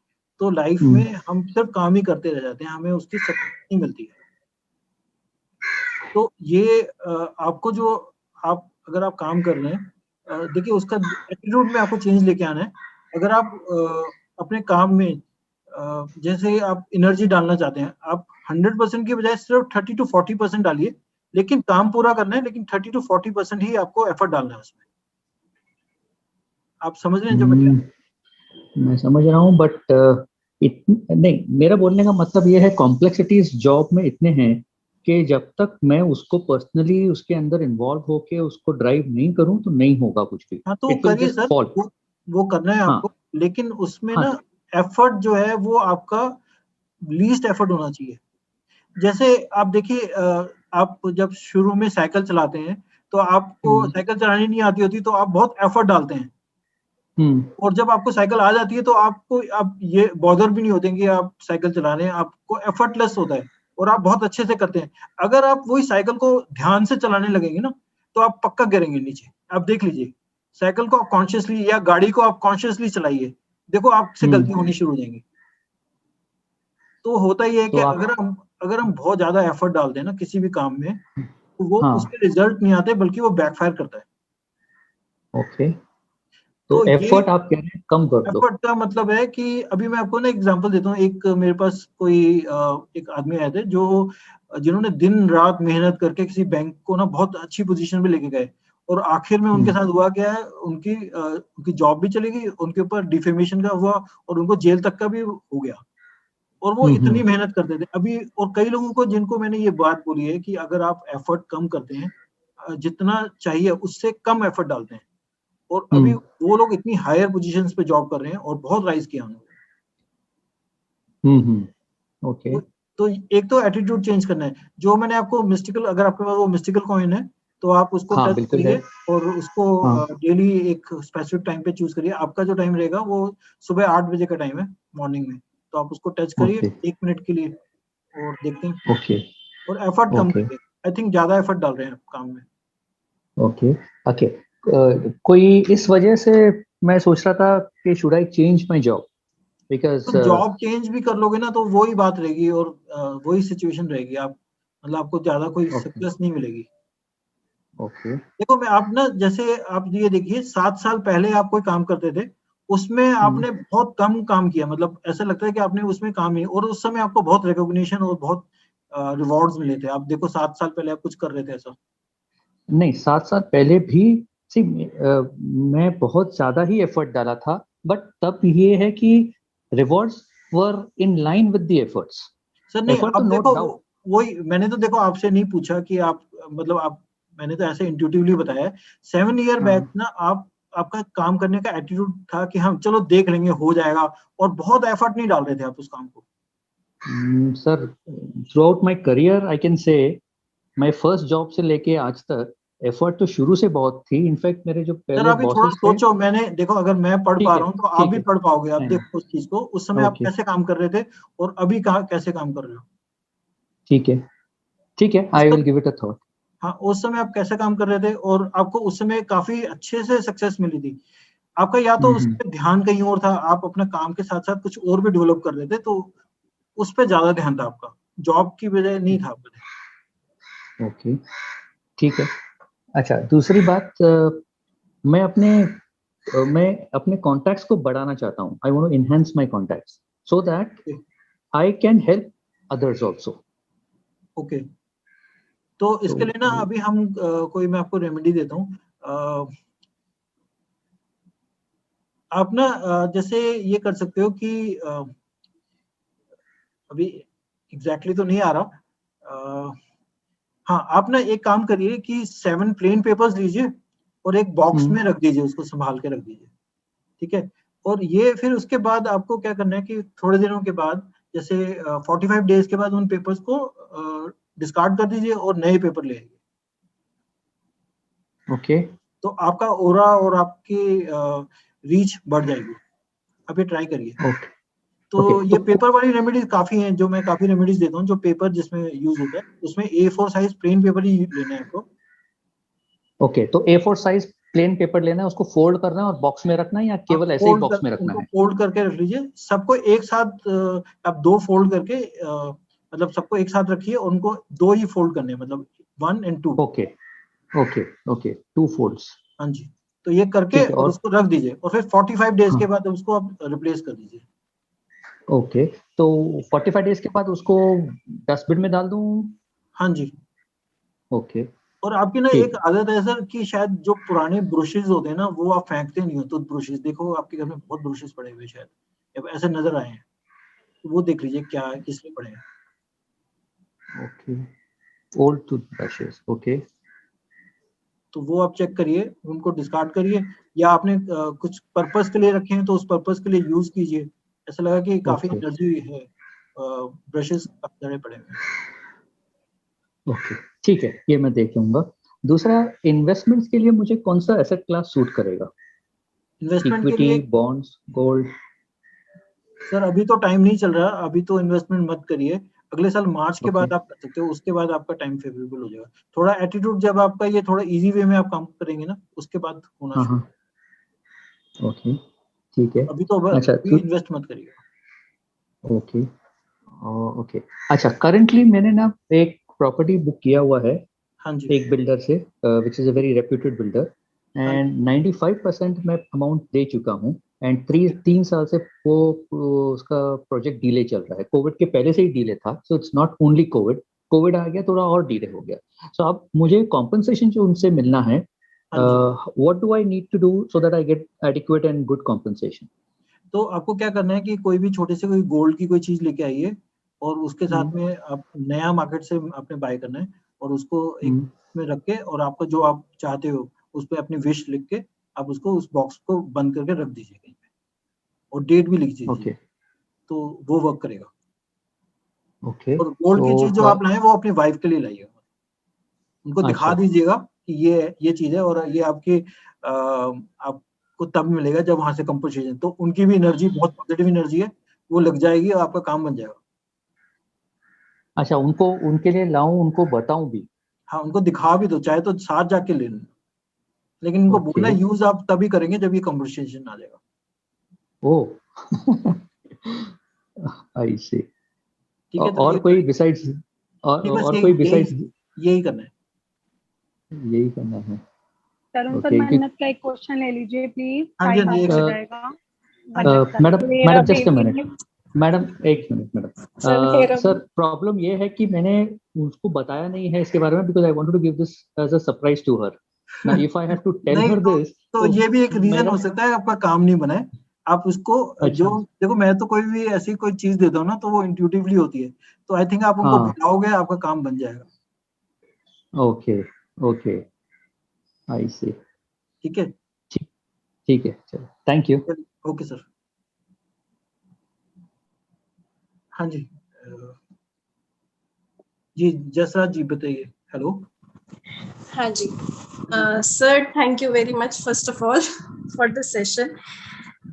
तो लाइफ में हम सिर्फ काम ही करते रह जाते हैं, हमें उसकी सक्सेस नहीं मिलती है। तो ये आपको जो आप अगर आप काम कर रहे हैं, देखिए उसका एटीट्यूड में आपको चेंज लेके आना है। अगर आप अपने काम में जैसे आप एनर्जी डालना चाहते हैं, आप 100% की बजाय सिर्फ 30 to 40% डालिए, लेकिन काम पूरा करना है, लेकिन 30 to 40% ही आपको एफर्ट डालना है उसमें। आप समझ रहे हैं जो मैं कह रहा हूं? मैं समझ रहा हूँ, बट नहीं, मेरा बोलने का मतलब ये है, कॉम्प्लेक्सिटीज जॉब में इतने हैं कि जब तक मैं उसको पर्सनली उसके अंदर इन्वॉल्व होके उसको ड्राइव नहीं करूँ तो नहीं होगा कुछ भी। हाँ तो इट विल करिए जस्ट सर, फॉल। वो करना है हाँ आपको, लेकिन उसमें हाँ। ना एफर्ट जो है वो आपका लीस्ट एफर्ट होना चाहिए। जैसे आप देखिए, आप जब शुरू में साइकिल चलाते हैं तो आपको साइकिल चलानी नहीं आती होती, तो आप बहुत एफर्ट डालते हैं, और जब आपको साइकिल आ जाती है तो आपको आप ये बॉदर भी नहीं होते कि आप साइकिल चला रहे हैं, आपको एफर्टलेस होता है और आप बहुत अच्छे से करते हैं। अगर आप वही साइकिल को ध्यान से चलाने लगेंगे ना, तो आप पक्का गिरेंगे नीचे। आप देख लीजिए, साइकिल को आप कॉन्शियसली या गाड़ी को आप कॉन्शियसली चलाइए, देखो आपसे गलती होनी शुरू हो जाएंगी। तो होता ही है कि तो आप, अगर हम बहुत ज्यादा एफर्ट डालते हैं ना किसी भी काम में, तो वो हाँ उसके रिजल्ट नहीं आते, बल्कि वो बैकफायर करता है। ओके, तो तो ये एफर्ट आप कह रहे हैं कम कर दो। एफर्ट का मतलब है कि अभी मैं आपको ना एग्जांपल देता हूँ। एक मेरे पास कोई एक आदमी आए थे जो जिन्होंने दिन रात मेहनत करके किसी बैंक को ना बहुत अच्छी पोजीशन पे लेके गए, और आखिर में उनके साथ हुआ क्या है, उनकी जॉब भी चली गई, उनके ऊपर डिफेमेशन का हुआ, और उनको जेल तक का भी हो गया। और वो इतनी मेहनत करते थे अभी। और कई लोगों को जिनको मैंने ये बात बोली है कि अगर आप एफर्ट कम करते हैं, जितना चाहिए उससे कम एफर्ट डालते हैं, और अभी वो लोग इतनी हायर पोजीशंस पे जॉब कर रहे हैं और बहुत राइज किया उन्होंने। ओके। तो एक तो एटीट्यूड चेंज करना है। जो मैंने आपको मिस्टिकल, अगर आपके पास वो मिस्टिकल कॉइन है तो आप उसको हाँ टच बिल्कुल है। करिए, और उसको हाँ डेली एक स्पेसिफिक टाइम पे चूज करिए। आपका जो टाइम रहेगा वो सुबह 8 बजे का टाइम है मॉर्निंग में, तो आप उसको टच करिए ओके 1 मिनट के लिए और देखते हैं। ओके और एफर्ट कम ओके करिए, आई थिंक ज्यादा एफर्ट डाल रहे हैं आप काम में। Okay okay. कोई इस वजह से मैं सोच रहा था कि should I change my job, because तो जॉब चेंज भी कर लोगे ना तो वही बात रहेगी, और वही सिचुएशन रहेगी। आप मतलब आपको ज्यादा कोई ओके सक्सेस नहीं मिलेगी। ओके देखो मैं आप ना, जैसे आप ये देखिए 7 साल पहले आप कोई काम करते थे, उसमें आपने बहुत कम काम किया, मतलब ऐसा लगता है कि आपने उसमें काम ही, और उस समय आपको बहुत रिकॉग्निशन और बहुत रिवॉर्ड्स मिले थे। आप देखो 7 साल पहले आप कुछ कर रहे थे ऐसा। नहीं, 7 साल पहले भी सी मैं बहुत ज्यादा ही एफर्ट डाला था, बट तब ये है कि rewards were in line with the efforts. Sir नहीं, एफर्ट तो अब नो देखो डाउट। वही मैंने तो देखो आपसे नहीं पूछा कि आप मतलब आप, मैंने तो ऐसे इंट्यूटिवली बताया है। 7 ईयर बैक ना आपका काम करने का एटीट्यूड था कि हम चलो देख लेंगे हो जाएगा, और बहुत एफर्ट नहीं डाल रहे थे आप उस काम को? Sir, through out my career I can say my first job से लेके आज तक एफर्ट तो शुरू से बहुत थी। इनफैक्ट मेरे जो सर पहले अभी थोड़ा बॉसेस थे, सोचो, मैंने देखो अगर मैं पढ़ ठीक पा है, रहा हूँ तो आप ठीक भी है, पढ़ पाओगे। आप नहीं, देखो उस चीज को, उस समय आप ओके, कैसे काम कर रहे थे और अभी कहाँ कैसे काम कर रहे हो। ठीक है, ठीक है, उस आई विल समय, गिव इट अ थॉट। हाँ उस समय आप कैसे काम कर रहे थे और आपको उस समय काफी अच्छे से सक्सेस मिली थी। आपका या तो उस पे ध्यान कहीं और था, आप अपने काम के साथ साथ कुछ और भी डेवलप कर रहे थे, तो उस पे ज्यादा ध्यान था आपका, जॉब की वजह नहीं था आपका। ओके, ठीक है। अच्छा, दूसरी बात, मैं अपने कॉन्टैक्ट्स को बढ़ाना चाहता हूँ। I want to enhance my contacts so that I can help others also. Okay, तो इसके लिए ना अभी हम कोई मैं आपको रेमेडी देता हूँ। आप ना जैसे ये कर सकते हो कि अभी एग्जैक्टली तो नहीं आ रहा। हाँ, आप ना एक काम करिए कि 7 प्लेन पेपर्स लीजिए और एक बॉक्स में रख दीजिए, उसको संभाल के रख दीजिए, ठीक है। और ये फिर उसके बाद आपको क्या करना है कि थोड़े दिनों के बाद, जैसे 45 डेज के बाद उन पेपर्स को डिस्कार्ड कर दीजिए और नए पेपर ले आइए। ओके, तो आपका ओरा और आपकी रीच बढ़ जाएगी। आप ये ट्राई करिए। ओके, तो ओके, ये पेपर वाली रेमेडीज काफी हैं, जो मैं काफी रेमेडीज देता हूँ जो पेपर जिसमें यूज होता है, उसमें A4 साइज प्लेन पेपर ही लेना है आपको। ओके, तो A4 साइज प्लेन पेपर लेना है, उसको फोल्ड करना है और बॉक्स में रखना है, या आप केवल ऐसे ही बॉक्स में रखना उनको है? फोल्ड करके रख लीजिए, सबको एक साथ आप 2 फोल्ड करके मतलब सबको एक साथ रखिए और उनको 2 ही फोल्ड करने हैं, मतलब 1 and 2। Okay, okay, okay, 2 folds. हाँ जी, तो ये करके ठीक है, और और उसको रख दीजिए और फिर 45 डेज हाँ, के बाद उसको आप रिप्लेस कर दीजिए। ओके, तो 45 डेज के बाद उसको डस्टबिन में डाल दूं? हाँ जी। ओके, और आपकी ना एक ठीक। आदत है सर कि शायद जो पुराने ब्रशेज होते हैं ना वो आप फेंकते नहीं हो, तो ब्रशेज देखो आपके घर में बहुत ब्रशेज पड़े हुए शायद, या ऐसे नजर आए हैं, तो वो देख लीजिए क्या है, किस लिए पड़े हैं। Okay, old toothbrushes, okay. तो वो आप चेक करिए, उनको डिस्कार्ड करिए, या आपने कुछ पर्पस के लिए रखे हैं तो उस पर्पस के लिए यूज कीजिए। ऐसा लगा कि काफी ओके, एनर्जी है, ब्रशेस पड़े हुए हैं। ओके, ठीक है, ये मैं देख लूंगा। दूसरा, इन्वेस्टमेंट्स के लिए मुझे कौन सा एसेट क्लास सूट करेगा? इन्वेस्टमेंट के इक्विटी, लिए बॉन्ड्स, गोल्ड? सर अभी तो टाइम नहीं चल रहा, अभी तो इन्वेस्टमेंट मत करिए। अगले साल मार्च के ओके, बाद आप कर सकते हो, उसके बाद आपका टाइम फेवरेबल हो जाएगा। थोड़ा एटीट्यूड जब आपका ये थोड़ा इजी वे में आप काम करेंगे ना, उसके बाद होना हाँ, शुरू। हाँ, ओके, ठीक है। अभी तो अच्छा, अभी इन्वेस्ट मत करिएगा। Okay, okay. अच्छा, करंटली मैंने ना एक प्रॉपर्टी बुक किया हुआ है हाँ जी, एक बिल्डर से, which is a very reputed builder, हाँ जी, एंड 95% मैं अमाउंट दे चुका हूँ। एंड 3 साल से वो उसका प्रोजेक्ट डिले चल रहा है। कोविड के पहले से ही डिले था, so it's not only Covid, Covid आ गया, थोड़ा और डिले हो गया। सो अब मुझे कॉम्पनसेशन जो उनसे मिलना है, हाँ जी। What do I need to do so that I get adequate and good compensation? तो आपको क्या करना है कि कोई भी छोटे से कोई गोल्ड की कोई चीज लेके आइए, और उसके साथ में आप नया मार्केट से आपने बाय करना है, और उसको एक में रख के, और आपको जो आप चाहते हो उस पर अपनी विश लिख के आप उसको उस बॉक्स को बंद करके रख दीजिए कहीं पे, और डेट भी लिख दीजिए, ओके, तो वो वर्क करेगा। ओके, और गोल्ड की चीज जो सो आप लाए वो अपनी वाइफ के लिए लाइएगा, उनको दिखा अच्छा, दीजिएगा कि ये चीज है, और ये आपकी आपको तब मिलेगा जब वहां से कंपनसेशन, तो उनकी भी एनर्जी बहुत पॉजिटिव एनर्जी है, वो लग जाएगी और आपका काम बन जाएगा। अच्छा, उनको उनके लिए लाऊं, उनको बताऊं भी? हाँ, उनको दिखा भी दो, चाहे तो साथ जाके ले लेना, लेकिन इनको ओके, बोलना यूज आप तभी करेंगे जब ये कन्वर्सेशन आ जाएगा। ओ, आई सी। ठीक है, तो और ये कोई बिसाइड्स, नहीं, बस और यही कोई यही बिसाइड्स यही करना है। यही करना है? तरुण सर, ओके, मन्नत का एक क्वेश्चन ले लीजिए प्लीज, हाँ जी, हाँ टाइम जी, आगे एक हो सेकंड। जाएगा। हाँ जी, मन्नत का मैडम, मेरा भी जस्ट अ मिनट, मैडम, एक मिनट मैडम। सर मेरा भी सर, प्रॉब्लम ये है कि मैंने उसको बताया नहीं है इसके बारे में, because I wanted to give this as a surprise to her. Now if I have to tell नहीं, हर दिस, तो तो ये भी एक रीजन मेरा, हो सकता है आपका काम नहीं बना है। आप उसको जो, अच्छा, देखो मैं तो कोई भी ऐसी कोई चीज देता हूँ ना तो वो इंट्यूटिवली होती है, तो आई थिंक आप उनको हाँ, बुलाओगे, आपका काम बन जाएगा। ओके, ओके, आई सी। ठीक है, ठीक है, चलो, थैंक यू। Okay sir. हाँ जी, जी जसराज जी बताइए। हेलो। हाँ जी sir, thank you very much first of all for the session.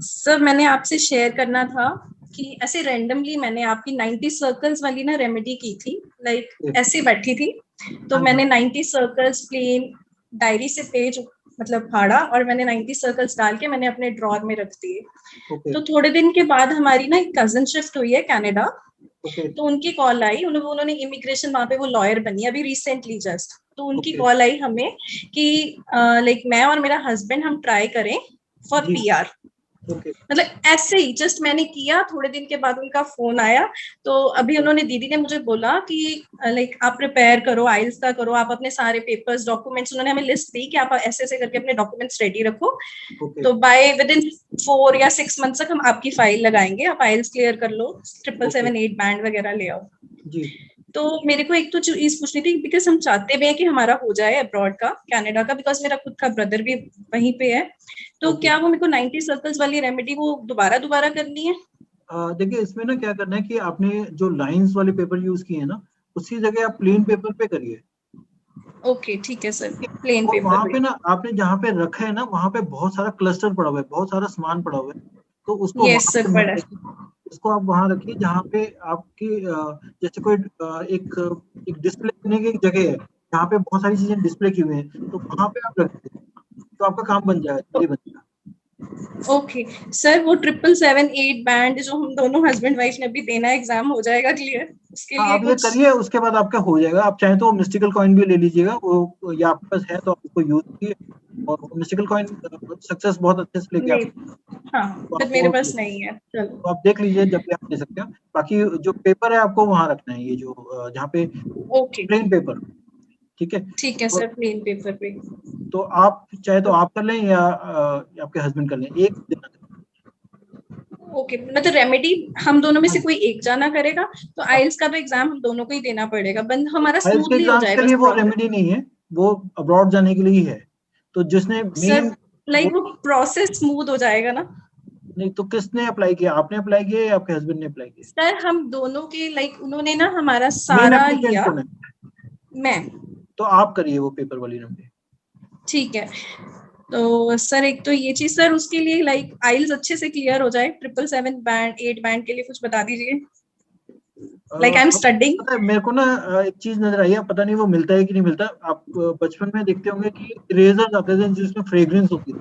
Sir मैंने आपसे शेयर करना था कि ऐसे रैंडमली मैंने आपकी 90 सर्कल्स वाली ना रेमेडी की थी, लाइक ऐसे बैठी थी तो मैंने 90 सर्कल्स प्लेन डायरी से पेज मतलब फाड़ा और मैंने 90 सर्कल्स डाल के मैंने अपने ड्रॉर में रख दिए। तो थोड़े दिन के बाद हमारी ना एक कजन शिफ्ट हुई है कनाडा, तो उनकी कॉल आई, उन्होंने इमिग्रेशन, वहां पे वो लॉयर बनी अभी रिसेंटली जस्ट, तो उनकी कॉल आई हमें कि लाइक मैं और मेरा हस्बैंड हम ट्राई करें फॉर पीआर। मतलब ऐसे ही जस्ट मैंने किया, थोड़े दिन के बाद उनका फोन आया, तो अभी उन्होंने, दीदी ने मुझे बोला कि लाइक आप प्रिपेयर करो, आइल्स का करो, आप अपने सारे पेपर्स डॉक्यूमेंट्स, उन्होंने हमें लिस्ट दी कि आप ऐसे ऐसे करके अपने डॉक्यूमेंट्स रेडी रखो, तो बाय विद इन 4 या 6 मंथ तक हम आपकी फाइल लगाएंगे, आप आइल्स क्लियर कर लो, 777 बैंड वगैरह ले आओ जी। तो मेरे को एक तो चीज पूछनी थी, बिकॉज हम चाहते भी हैं कि हमारा हो जाए अब्रॉड का, कनाडा का, बिकॉज मेरा खुद का ब्रदर भी वहीं पे है, तो क्या वो मेरे को 90 सर्कल्स वाली रेमेडी वो दोबारा करनी है? देखिए इसमें ना क्या करना है कि आपने जो लाइंस वाले पेपर यूज किए हैं ना, उसी जगह आप प्लेन पेपर पे करिए। ओके ठीक है सर, प्लेन पेपर वहाँ पे ना आपने जहाँ पे रखा है ना, वहाँ पे बहुत सारा क्लस्टर पड़ा हुआ है, बहुत सारा सामान पड़ा हुआ है, तो उसको उसको आप वहाँ रखिए जहाँ पे आपकी जैसे कोई एक डिस्प्ले करने की जगह है जहाँ पे बहुत सारी चीजें डिस्प्ले की हुई हैं, तो वहाँ पे आप रखिए, तो आपका काम बन जाएगा, ये बन जाएगा। ओके सर, वो 777 बैंड जो हम दोनों हस्बैंड वाइफ ने अभी देना है, एग्जाम हो जाएगा क्लियर? उसके लिए आप ये करिए, उसके बाद आपका हो जाएगा। आप चाहे तो मिस्टिकल कॉइन भी ले लीजिएगा, वो या आपके पास है तो आप उसको यूज कीजिए, और मिस्टिकल कॉइन सक्सेस बहुत अच्छे से लेके तो मेरे पास नहीं है, तो आप देख लीजिए जब भी आप ले सकते हो। बाकी जो पेपर है आपको वहां रखना है, ये जो जहाँ पे प्लेन पेपर, ठीक है सर, प्लेन पेपर पे। तो आप चाहे तो आप कर लें या आपके हस्बैंड कर लें, एक दिन। ओके मतलब रेमेडी हम दोनों में से कोई एक जाना करेगा, तो आइल्स का तो एग्जाम हम दोनों को ही देना पड़ेगा, बंद हमारा स्मूथली हो जाएगा। के लिए वो रेमेडी नहीं है, वो अब्रॉड जाने के लिए ही है, तो जिसने मेन लाइक वो प्रोसेस स्मूथ हो जाएगा ना? नहीं तो किसने अप्लाई किया, आपने अप्लाई किया या आपके हस्बैंड ने अप्लाई किया? सर हम दोनों के, लाइक उन्होंने ना हमारा सारा लिया, मैं तो आप करिए वो पेपर वाली रेमेडी। ठीक है, तो सर एक तो ये चीज, सर उसके लिए लाइक आइल्स अच्छे से क्लियर हो जाए, 777 बैंड 8 बैंड के लिए कुछ बता दीजिए। Like I am studying. मेरे को ना एक चीज नजर आई है, पता नहीं वो मिलता है कि नहीं मिलता। आप बचपन में देखते होंगे कि इरेजर आते थे जिसमें फ्रेग्रेंस होती थी।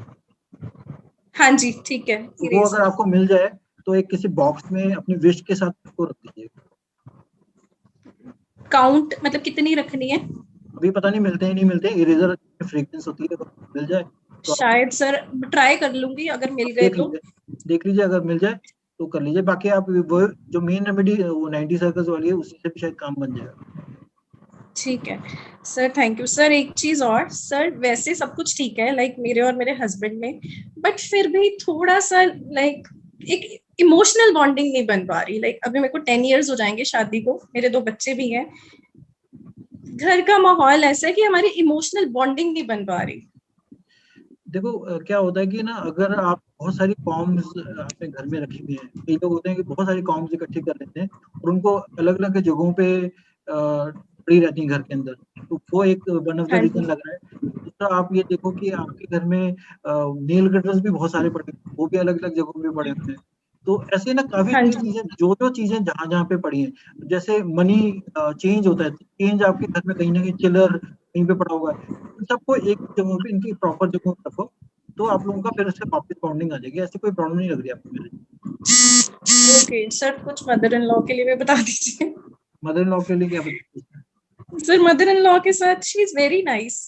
हाँ जी ठीक है, तो वो अगर आपको मिल जाए तो एक किसी बॉक्स में अपनी विश के साथ उसको रख दीजिए। काउंट मतलब कितनी रखनी है? अभी पता नहीं मिलते हैं नहीं मिलते, इरेजर फ्रेग्रेंस होती है, तो मिल जाए तो शायद सर ट्राई कर लूंगी, अगर मिल गए तो देख लीजिए, अगर मिल जाए तो कर लीजिए। बाकी आप वो जो मेन रेमेडी वो 90 सर्कल्स वाली है, उसी से भी शायद काम बन जाएगा। ठीक है सर, थैंक यू सर। एक चीज और सर, वैसे सब कुछ ठीक है लाइक मेरे और मेरे हस्बैंड में, बट फिर भी थोड़ा सा लाइक एक इमोशनल बॉन्डिंग नहीं बन पा रही। लाइक अभी मेरे को 10 इयर्स हो जाएंगे शादी को, मेरे 2 बच्चे भी हैं, घर का माहौल ऐसा है कि हमारी इमोशनल बॉन्डिंग नहीं बन पा रही। देखो क्या होता है कि ना, अगर आप बहुत सारी कॉम्स अपने घर में रखी हुई हैं, कई लोग होते हैं कि बहुत सारी कॉम्स इकट्ठी कर लेते हैं और उनको अलग अलग जगहों पे पड़ी रहती हैं घर के अंदर, तो वो एक वन ऑफ द रीजन लग रहा है। दूसरा आप ये देखो कि आपके घर में नेल कटर्स भी बहुत सारे पड़े, वो भी अलग अलग जगहों पे पड़े होते हैं। तो ऐसे ना काफी चीजें, जो चीजें जहाँ जहाँ पे पड़ी हैं, जैसे मनी चेंज होता है, चेंज आपके घर में कहीं ना कहीं चिल्लर कहीं पे पड़ा हुआ है, सबको एक जगह पे, इनकी प्रॉपर जगह पे रखो, तो आप लोगों का फिर उससे वापस बॉन्डिंग आ जाएगी। ऐसी कोई प्रॉब्लम नहीं लग रही आपको मेरे? ओके सर, कुछ मदर इन लॉ के लिए भी बता दीजिए। मदर इन लॉ के लिए क्या बताइए? सर मदर इन लॉ के साथ she is very nice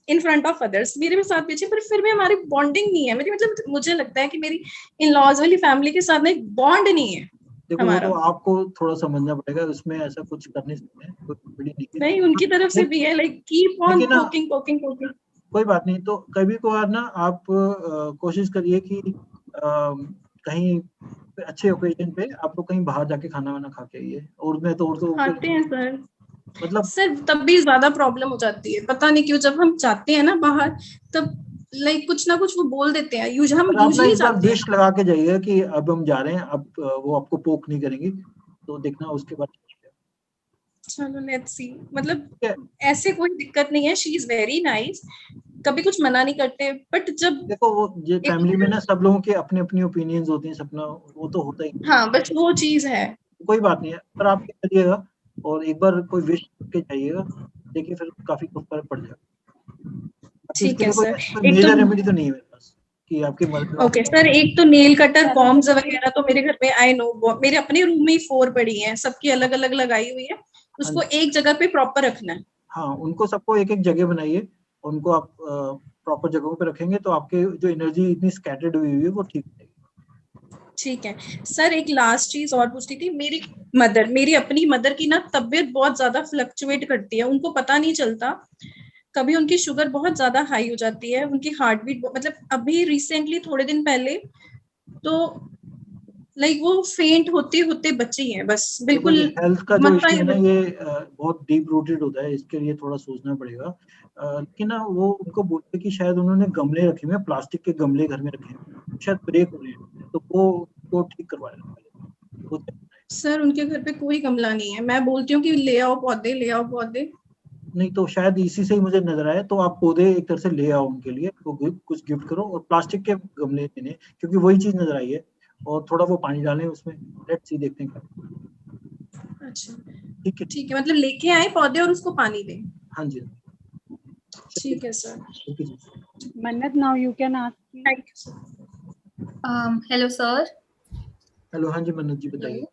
in front of others, मेरे भी साथ भी अच्छी, पर फिर भी हमारी बॉन्डिंग नहीं है। मेरी मतलब मुझे लगता है कि मेरी इन लॉज वाली फैमिली के साथ ना एक बॉन्ड नहीं है। देखो वो तो आपको थोड़ा समझना पड़ेगा, उसमें ऐसा कुछ कर नहीं सकते हैं, कोई बड़ी नहीं उनकी तरफ से भी है, लाइक कीप ऑन पोकिंग। कोई बात नहीं, तो कभी कभार ना आप कोशिश करिए कि कहीं अच्छे ओकेजन पे आप लोग कहीं बाहर जाके खाना वाना खा के आइए। और मैं तो खाते हैं सर, मतलब सर तब भी ज्यादा प्रॉब्लम हो जाती है, पता नहीं क्यों, जब हम जाते हैं ना बाहर तब लाइक कुछ ना कुछ वो बोल देते हैं। हम आप ना यूजुअली एक बार जाते हैं। विश लगा के जाइएगा कि अब हम जा रहे हैं, अब वो आपको पोक नहीं करेंगी, तो देखना उसके बाद। चलो लेट्स सी, मतलब ठीक है, ऐसे कोई दिक्कत नहीं है, शी इज वेरी नाइस, कभी कुछ मना नहीं करते, बट जब देखो वो ये एक, फैमिली में ना सब लोगों के अपने अपनी ओपिनियंस होती हैं, सपना वो तो होता ही है। हाँ बस वो चीज है। कोई बात नहीं है, पर आप क्या करिएगा और एक बार कोई विश के जाइएगा, देखिए फिर काफी कुछ फर्क पड़ जाएगा। बाकी ठीक इसके है लिए कोई सर। ऐसी कोई एक तो मेजर रेमेडी तो नहीं है मेरे पास कि आपके मदद में ओके सर, एक तो नेल कटर बॉम्ब्स वगैरह तो मेरे घर में, आई नो, मेरे अपने रूम में ही 4 पड़ी हैं, सबकी अलग अलग लगाई हुई है, उसको एक जगह पे प्रॉपर रखना है। हाँ, उनको सबको एक एक जगह बनाइए, उनको आप प्रॉपर जगहों पे रखेंगे तो आपके जो एनर्जी इतनी स्कैटर्ड हुई है वो ठीक रहेगी। ठीक है सर, एक लास्ट चीज और पूछनी थी। मेरी अपनी मदर की ना तबीयत बहुत ज्यादा फ्लक्चुएट करती है, उनको पता नहीं चलता, कभी उनकी शुगर बहुत ज्यादा हाई हो जाती है, उनकी हार्ट बीट, मतलब अभी रिसेंटली थोड़े दिन पहले तो लाइक वो फेंट होते होते बची है, बस देखो बिल्कुल ये हेल्थ का जो मत इशू है ना, ही। ये बहुत डीप रूटेड होता है, इसके लिए थोड़ा सोचना पड़ेगा। लेकिन ना वो उनको बोलते कि शायद उन्होंने गमले रखे हुए हैं, प्लास्टिक के गमले घर में रखे हैं, शायद ब्रेक हो रहे हैं, तो वो ठीक करवा लेना पहले, वो सर उनके घर पे कोई गमला नहीं है, मैं बोलती हूँ कि ले आओ पौधे, ले आओ पौधे। नहीं तो शायद इसी से ही मुझे नजर आया, तो आप पौधे एक तरह से ले आओ उनके लिए, वो कुछ गिफ्ट करो और प्लास्टिक के गमले देने, क्योंकि वही चीज नजर आई है, और थोड़ा वो पानी डालें उसमें, लेट्स सी, देखते हैं क्या। अच्छा ठीक है, ठीक है, मतलब लेके आए पौधे और उसको पानी दें। हाँ जी, ठीक है सर। ओके जी। Mannat, now you can ask me. Thank you sir. Hello sir. Hello, हाँ जी मन्नत जी बताइए।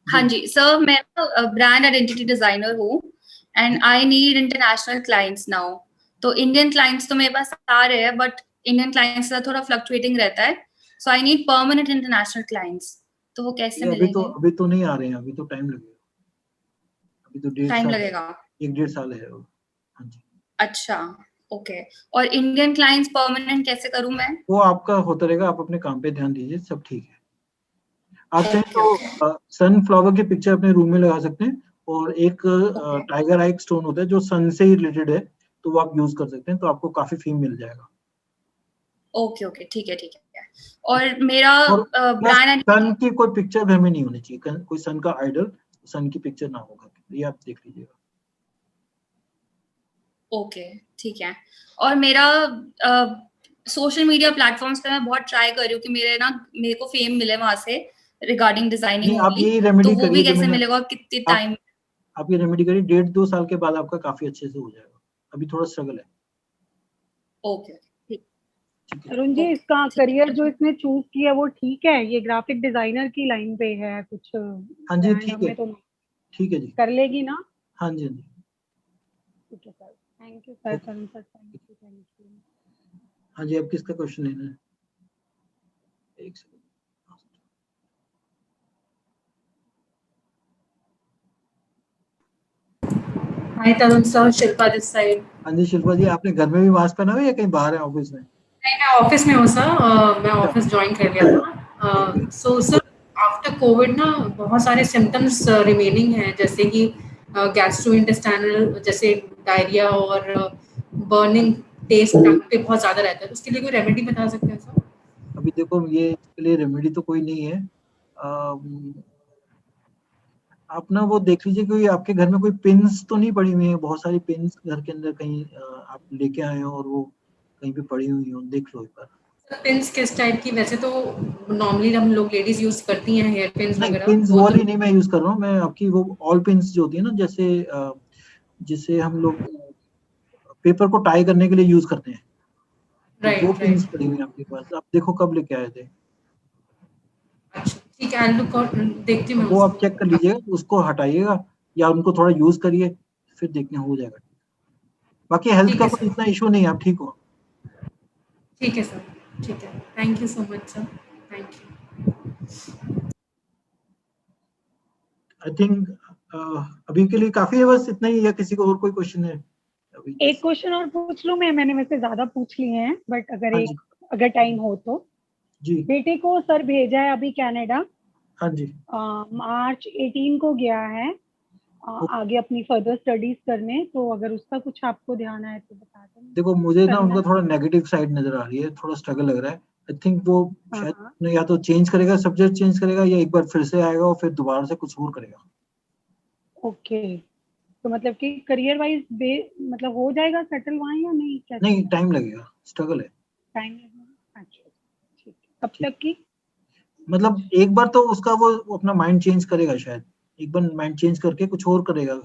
हाँ जी सर, मैं ब्रांड आइडेंटिटी डिजाइनर हूँ and I need international clients now. तो इंडियन क्लाइंट्स तो मेरे पास आ रहे हैं, बट इंडियन क्लाइंट्स का थोड़ा फ्लक्चुएटिंग रहता है, so I need permanent international clients. तो वो कैसे ये मिलेंगे? अभी तो नहीं आ रहे हैं, अभी तो टाइम लगेगा, अभी तो 1.5 टाइम साल लगेगा? 1.5 साल है वो। हाँ जी, अच्छा, ओके। और इंडियन क्लाइंट्स परमानेंट कैसे करूँ मैं? वो आपका होता रहेगा, आप अपने काम पे ध्यान दीजिए, सब ठीक है। आप चाहें ओके ओके। तो सनफ्लावर की पिक्चर अपने रूम में लगा सकते हैं, और एक टाइगर आई स्टोन होता है जो सन से ही रिलेटेड है, तो वो आप यूज कर सकते हैं, तो आपको काफी फीम मिल जाएगा। ओके ओके, ठीक है ठीक है। और मेरा और ब्रांड सन की कोई पिक्चर घर में नहीं होनी चाहिए, कोई सन का आइडल, सन की पिक्चर ना होगा, ये आप देख लीजिएगा। ओके ठीक है। और मेरा सोशल मीडिया प्लेटफॉर्म्स पे मैं बहुत ट्राई कर रही हूँ कि मेरे को फेम मिले वहां से रिगार्डिंग डिजाइनिंग नहीं, आप ओनली। यही तो रेमेडी वो करिए भी जो कैसे मैंने, मिलेगा और कितने आप टाइम? आप ये रेमेडी करिए, 1.5-2 साल के बाद आपका काफी अच्छे से हो जाएगा, अभी थोड़ा स्ट्रगल है। ओके ठीक अरुण जी, इसका करियर जो इसने चूज किया वो ठीक है? ये ग्राफिक डिजाइनर की लाइन पे है, कुछ हाँ जी, ब्रांड ठीक है, हमें तो ठीक है जी, कर लेगी ना? हाँ जी, हाँ जी, ठीक है sir, thank you sir. Okay, sir thank you. हाँ जी, अब किसका क्वेश्चन लेना है? एक second. Hi Tarun sir, Shilpa this side. हाँ जी शिल्पा जी, आपने घर में भी मास्क पहना हुआ है या कहीं बाहर है ऑफिस में? नहीं, मैं ऑफिस में हूँ सर। मैं अच्छा, ऑफिस ज्वाइन कर लिया था। सो सर, आफ्टर कोविड ना बहुत सारे सिम्टम्स रिमेनिंग हैं, जैसे कि गैस्ट्रोइंटेस्टाइनल, जैसे डायरिया और बर्निंग टेस्ट टंग पे बहुत ज़्यादा रहता है। तो उसके लिए कोई रेमेडी बता सकते हैं सर? अभी देखो ये इसके लिए रेमेडी तो कोई नहीं है। अम, आप ना वो देख लीजिए कोई आपके घर में कोई पिन्स तो नहीं पड़ी हुई है, बहुत सारी पिन्स घर के अंदर कहीं आप लेके आए हो और वो कहीं पे पड़ी हुई हो, देख लो एक बार। पिन्स किस टाइप की? वैसे तो नॉर्मली हम लोग लेडीज यूज करती हैं हेयर पिन्स नहीं, वगैरह, पिन्स वो तो। वाली नहीं मैं यूज कर रहा हूँ, मैं आपकी वो ऑल पिन्स जो होती है ना, जैसे जिसे हम लोग पेपर को टाई करने के लिए यूज करते हैं, तो वो राइट पिन्स राइट। पड़ी हुई है आपके पास, आप देखो कब लेके आए थे। अच्छा ठीक है, आई लुक, देखती हूँ मैं वो आप उसको। चेक कर लीजिएगा, उसको हटाइएगा या उनको थोड़ा यूज करिए, फिर देखने हो जाएगा। बाकी हेल्थ ठीक का है कोई सर, इतना इशू नहीं है, आप ठीक हो। ठीक है सर, ठीक है। Thank you so much sir, thank you. I think अभी के लिए काफी है, बस इतना ही, या किसी को और कोई क्वेश्चन है अभी? एक क्वेश्चन और पूछ लूं मैं? मैंने वैसे ज्यादा पूछ लिए हैं, बट हाँ जी, अगर टाइम हो तो। जी, बेटे को सर भेजा है अभी कनाडा, हाँ जी, मार्च 18 को गया है, आगे अपनी फर्दर स्टडीज करने, तो अगर उसका कुछ आपको ध्यान आए तो बता दें। देखो मुझे ना करना उनका थोड़ा नेगेटिव साइड नजर आ रही है, थोड़ा स्ट्रगल लग रहा है। आई थिंक वो हाँ शायद हाँ या तो चेंज करेगा, सब्जेक्ट चेंज करेगा, या एक बार फिर से आएगा और फिर दोबारा से कुछ और करेगा। ओके, तो मतलब कि करियर वाइज मतलब हो जाएगा सेटल वहाँ या नहीं, क्या नहीं, चलेगा? टाइम लगेगा, स्ट्रगल है। टाइम लगेगा, अच्छा ठीक है। कब ठीक, तक की? मतलब एक बार तो उसका वो अपना माइंड चेंज करेगा, शायद एक बार माइंड चेंज करके कुछ और करेगा,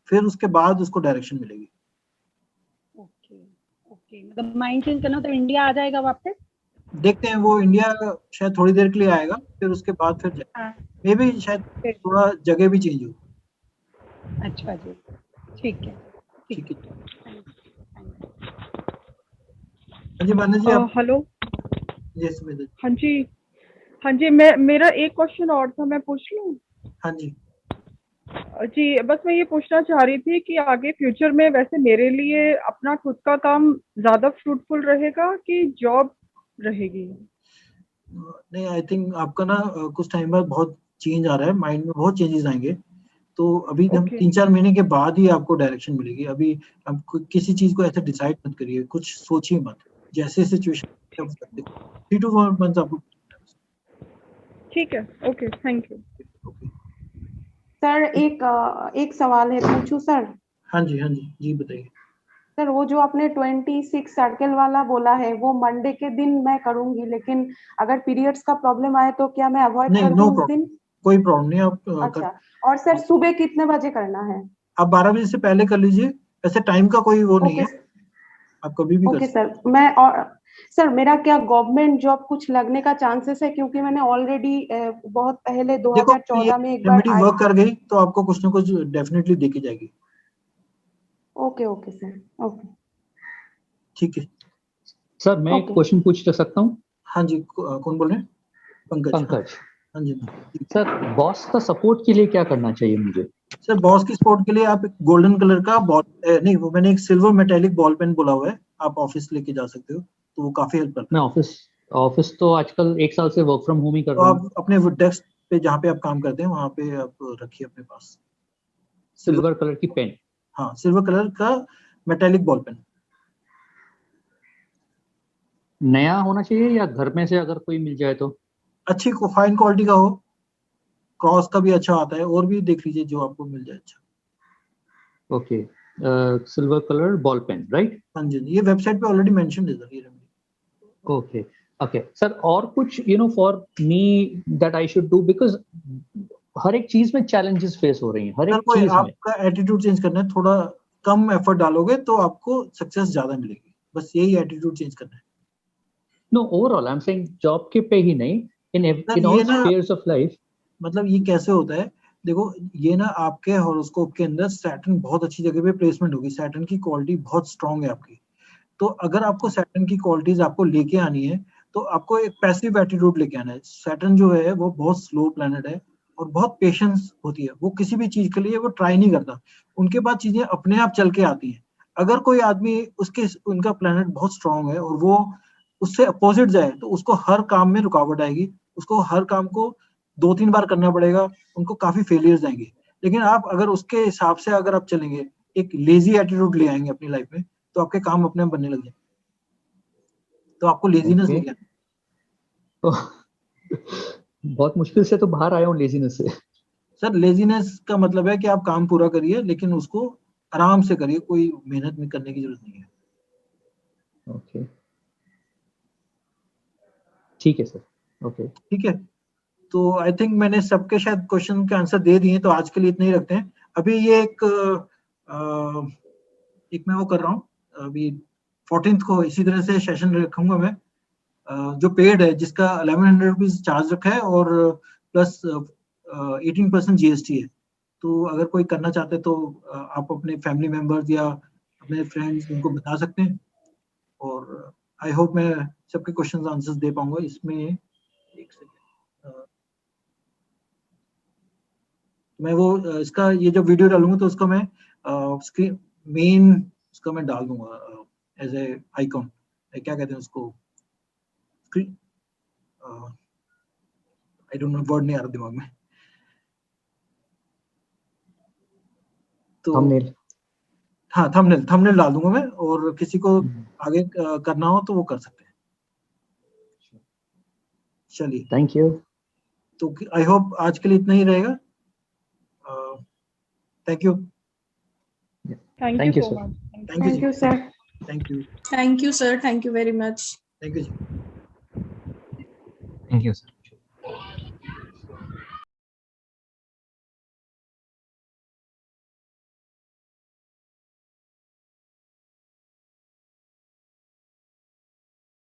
फिर उसके बाद उसको डायरेक्शन मिलेगी। ओके ओके, मतलब माइंड चेंज करना तो इंडिया आ जाएगा वापस? देखते हैं, वो इंडिया शायद थोड़ी देर के लिए आएगा, फिर उसके बाद फिर हाँ मे बी शायद फिर थोड़ा जगह भी चेंज हो। अच्छा जी, ठीक है ठीक है। थैंक हाँ जी मानस जी, यू। आप हेलो, जैसे सुमित। हाँ जी, हाँ जी, मेरा एक क्वेश्चन और था, मैं पूछ लूँ? हाँ जी। जी, बस मैं ये पूछना चाह रही थी कि आगे फ्यूचर में वैसे मेरे लिए अपना खुद का काम ज्यादा फ्रूटफुल रहेगा कि जॉब रहेगी? नहीं, आई थिंक आपका ना कुछ टाइम बाद बहुत चेंज आ रहा है, माइंड में बहुत चेंजेस आएंगे। तो अभी हम ओके 3-4 महीने के बाद ही आपको डायरेक्शन मिलेगी। अभी आप किसी चीज को ऐसे डिसाइड मत करिए, कुछ सोचिए मत, जैसे सिचुएशन 3 to 4 months आपको। ठीक है, okay, thank you. Okay. Sir एक सवाल है, पूछूं सर? हाँ जी, हाँ जी, जी बताइए। सर वो जो आपने 26 सर्कल वाला बोला है, वो मंडे के दिन मैं करूंगी, लेकिन अगर पीरियड्स का प्रॉब्लम आए तो क्या मैं अवॉइड नहीं, कर नो दूं उस प्रॉब्लम, दिन? कोई प्रॉब्लम नहीं, आप अच्छा, और सर सुबह कितने बजे करना है? आप 12 बजे से पहले कर लीजिए। वैसे टाइम का कोई वो नहीं ओके है, आप कभी भी कर ओके सकते सर। मैं और सर, मेरा क्या गवर्नमेंट जॉब कुछ लगने का चांसेस है? क्योंकि मैंने ऑलरेडी बहुत पहले हैं। देखो ये 2014 में एक बार रेमेडी वर्क कर गई तो आपको कुछ ना कुछ डेफिनेटली देखी जाएगी। ओके ओके सर, ओके ठीक है। सर मैं एक ओके। क्वेश्चन पूछ सकता हूँ? हाँ जी, कौन बोल रहे हैं? पंकज। हाँ, पंकज हाँ जी। सर, बॉस का सपोर्ट के लिए क्या करना चाहिए मुझे? सर बॉस की सपोर्ट के लिए आप एक गोल्डन कलर का बॉल, नहीं वो मैंने एक सिल्वर मेटेलिक बॉल पेन बोला हुआ है, आप ऑफिस लेके जा सकते हो, तो वो काफी हेल्प करता मैं है। ऑफिस ऑफिस तो आजकल 1 साल से वर्क फ्रॉम होम ही कर तो रहा हूँ। आप अपने डेस्क पे जहाँ पे आप काम करते हैं वहाँ पे आप रखिए अपने पास सिल्वर। सिल्वर कलर की पेन? हाँ, सिल्वर कलर का मेटेलिक बॉल पेन। नया होना चाहिए या घर में से अगर कोई मिल जाए तो? अच्छी फाइन क्वालिटी का हो, क्रॉस का भी अच्छा आता है, और भी देख लीजिए जो आपको मिल जाए अच्छा। Okay, silver colour ball pen, right? हाँ जी, ये वेबसाइट पे ऑलरेडी मेंशन है सर, ये रेमेडी। ओके ओके सर, और कुछ for me that I should do, because हर एक चीज में चैलेंजेस फेस हो रही हैं, हर सर एक कोई चीज में। आपका एटीट्यूड चेंज करना है, थोड़ा कम एफर्ट डालोगे तो आपको सक्सेस ज्यादा मिलेगी, बस यही एटीट्यूड चेंज करना है। No, overall I am saying job के पे ही नहीं, इन सर इन ऑल ये ना, स्फीयर्स ऑफ लाइफ। मतलब ये कैसे होता है, देखो ये ना आपके हॉरोस्कोप के अंदर सैटर्न बहुत अच्छी जगह पे प्लेसमेंट होगी, सैटर्न की क्वालिटी बहुत स्ट्रांग है आपकी। तो अगर आपको सैटर्न की क्वालिटीज आपको लेके आनी है तो आपको एक पैसिव एटीट्यूड लेके आना है। सैटर्न जो है वो बहुत स्लो प्लैनेट है और बहुत पेशेंस होती है, वो किसी भी चीज के लिए वो ट्राई नहीं करता, उनके पास चीजें अपने आप चल के आती हैं। अगर कोई आदमी उनका प्लैनेट बहुत स्ट्रांग है और वो उससे अपोजिट जाए तो उसको हर काम में रुकावट आएगी, उसको हर काम को 2-3 बार करना पड़ेगा, उनको काफी फेलियर्स आएंगे। लेकिन आप अगर उसके हिसाब से अगर आप चलेंगे, एक लेजी एटीट्यूड ले आएंगे अपनी लाइफ में, तो आपके काम अपने आप बनने लग जाएंगे, तो आपको लेजीनेस ओके, नहीं है। तो बहुत मुश्किल से तो बाहर आया हूँ लेजीनेस से। सर लेजीनेस का मतलब है कि आप काम पूरा करिए लेकिन उसको आराम से करिए, कोई मेहनत नहीं करने की जरूरत नहीं है। ओके, ठीक है सर, ओके। ठीक है, तो आई थिंक मैंने सबके शायद क्वेश्चन के आंसर दे दिए, तो आज के लिए इतना ही रखते हैं। अभी ये एक मैं वो कर रहा हूँ, अभी 14th को इसी तरह से सेशन रखूंगा मैं, जो पेड है जिसका 1100 रुपीज चार्ज रखा है और प्लस 18% जीएसटी है। तो अगर कोई करना चाहते तो आप अपने फैमिली मेंबर्स या अपने फ्रेंड्स उनको बता सकते हैं, और आई होप मैं सबके क्वेश्चन आंसर्स दे पाऊंगा इसमें। एक सेकेंड, मैं वो इसका ये जो वीडियो डालूंगा तो उसका मैं स्क्रीन मेन उसका मैं डाल दूंगा एज ए आइकॉन, क्या कहते हैं उसको, screen, I don't know, word नहीं आ रहा दिमाग में। तो थंबनेल, हाँ थंबनेल डाल दूंगा मैं, और किसी को आगे करना हो तो वो कर सकते हैं। चलिए, थैंक यू। तो आई होप आज के लिए इतना ही रहेगा। Thank you. Thank you so sir. much. Thank you, sir. Thank you. Thank you, sir. Thank you very much. Thank you जी। Thank you, sir.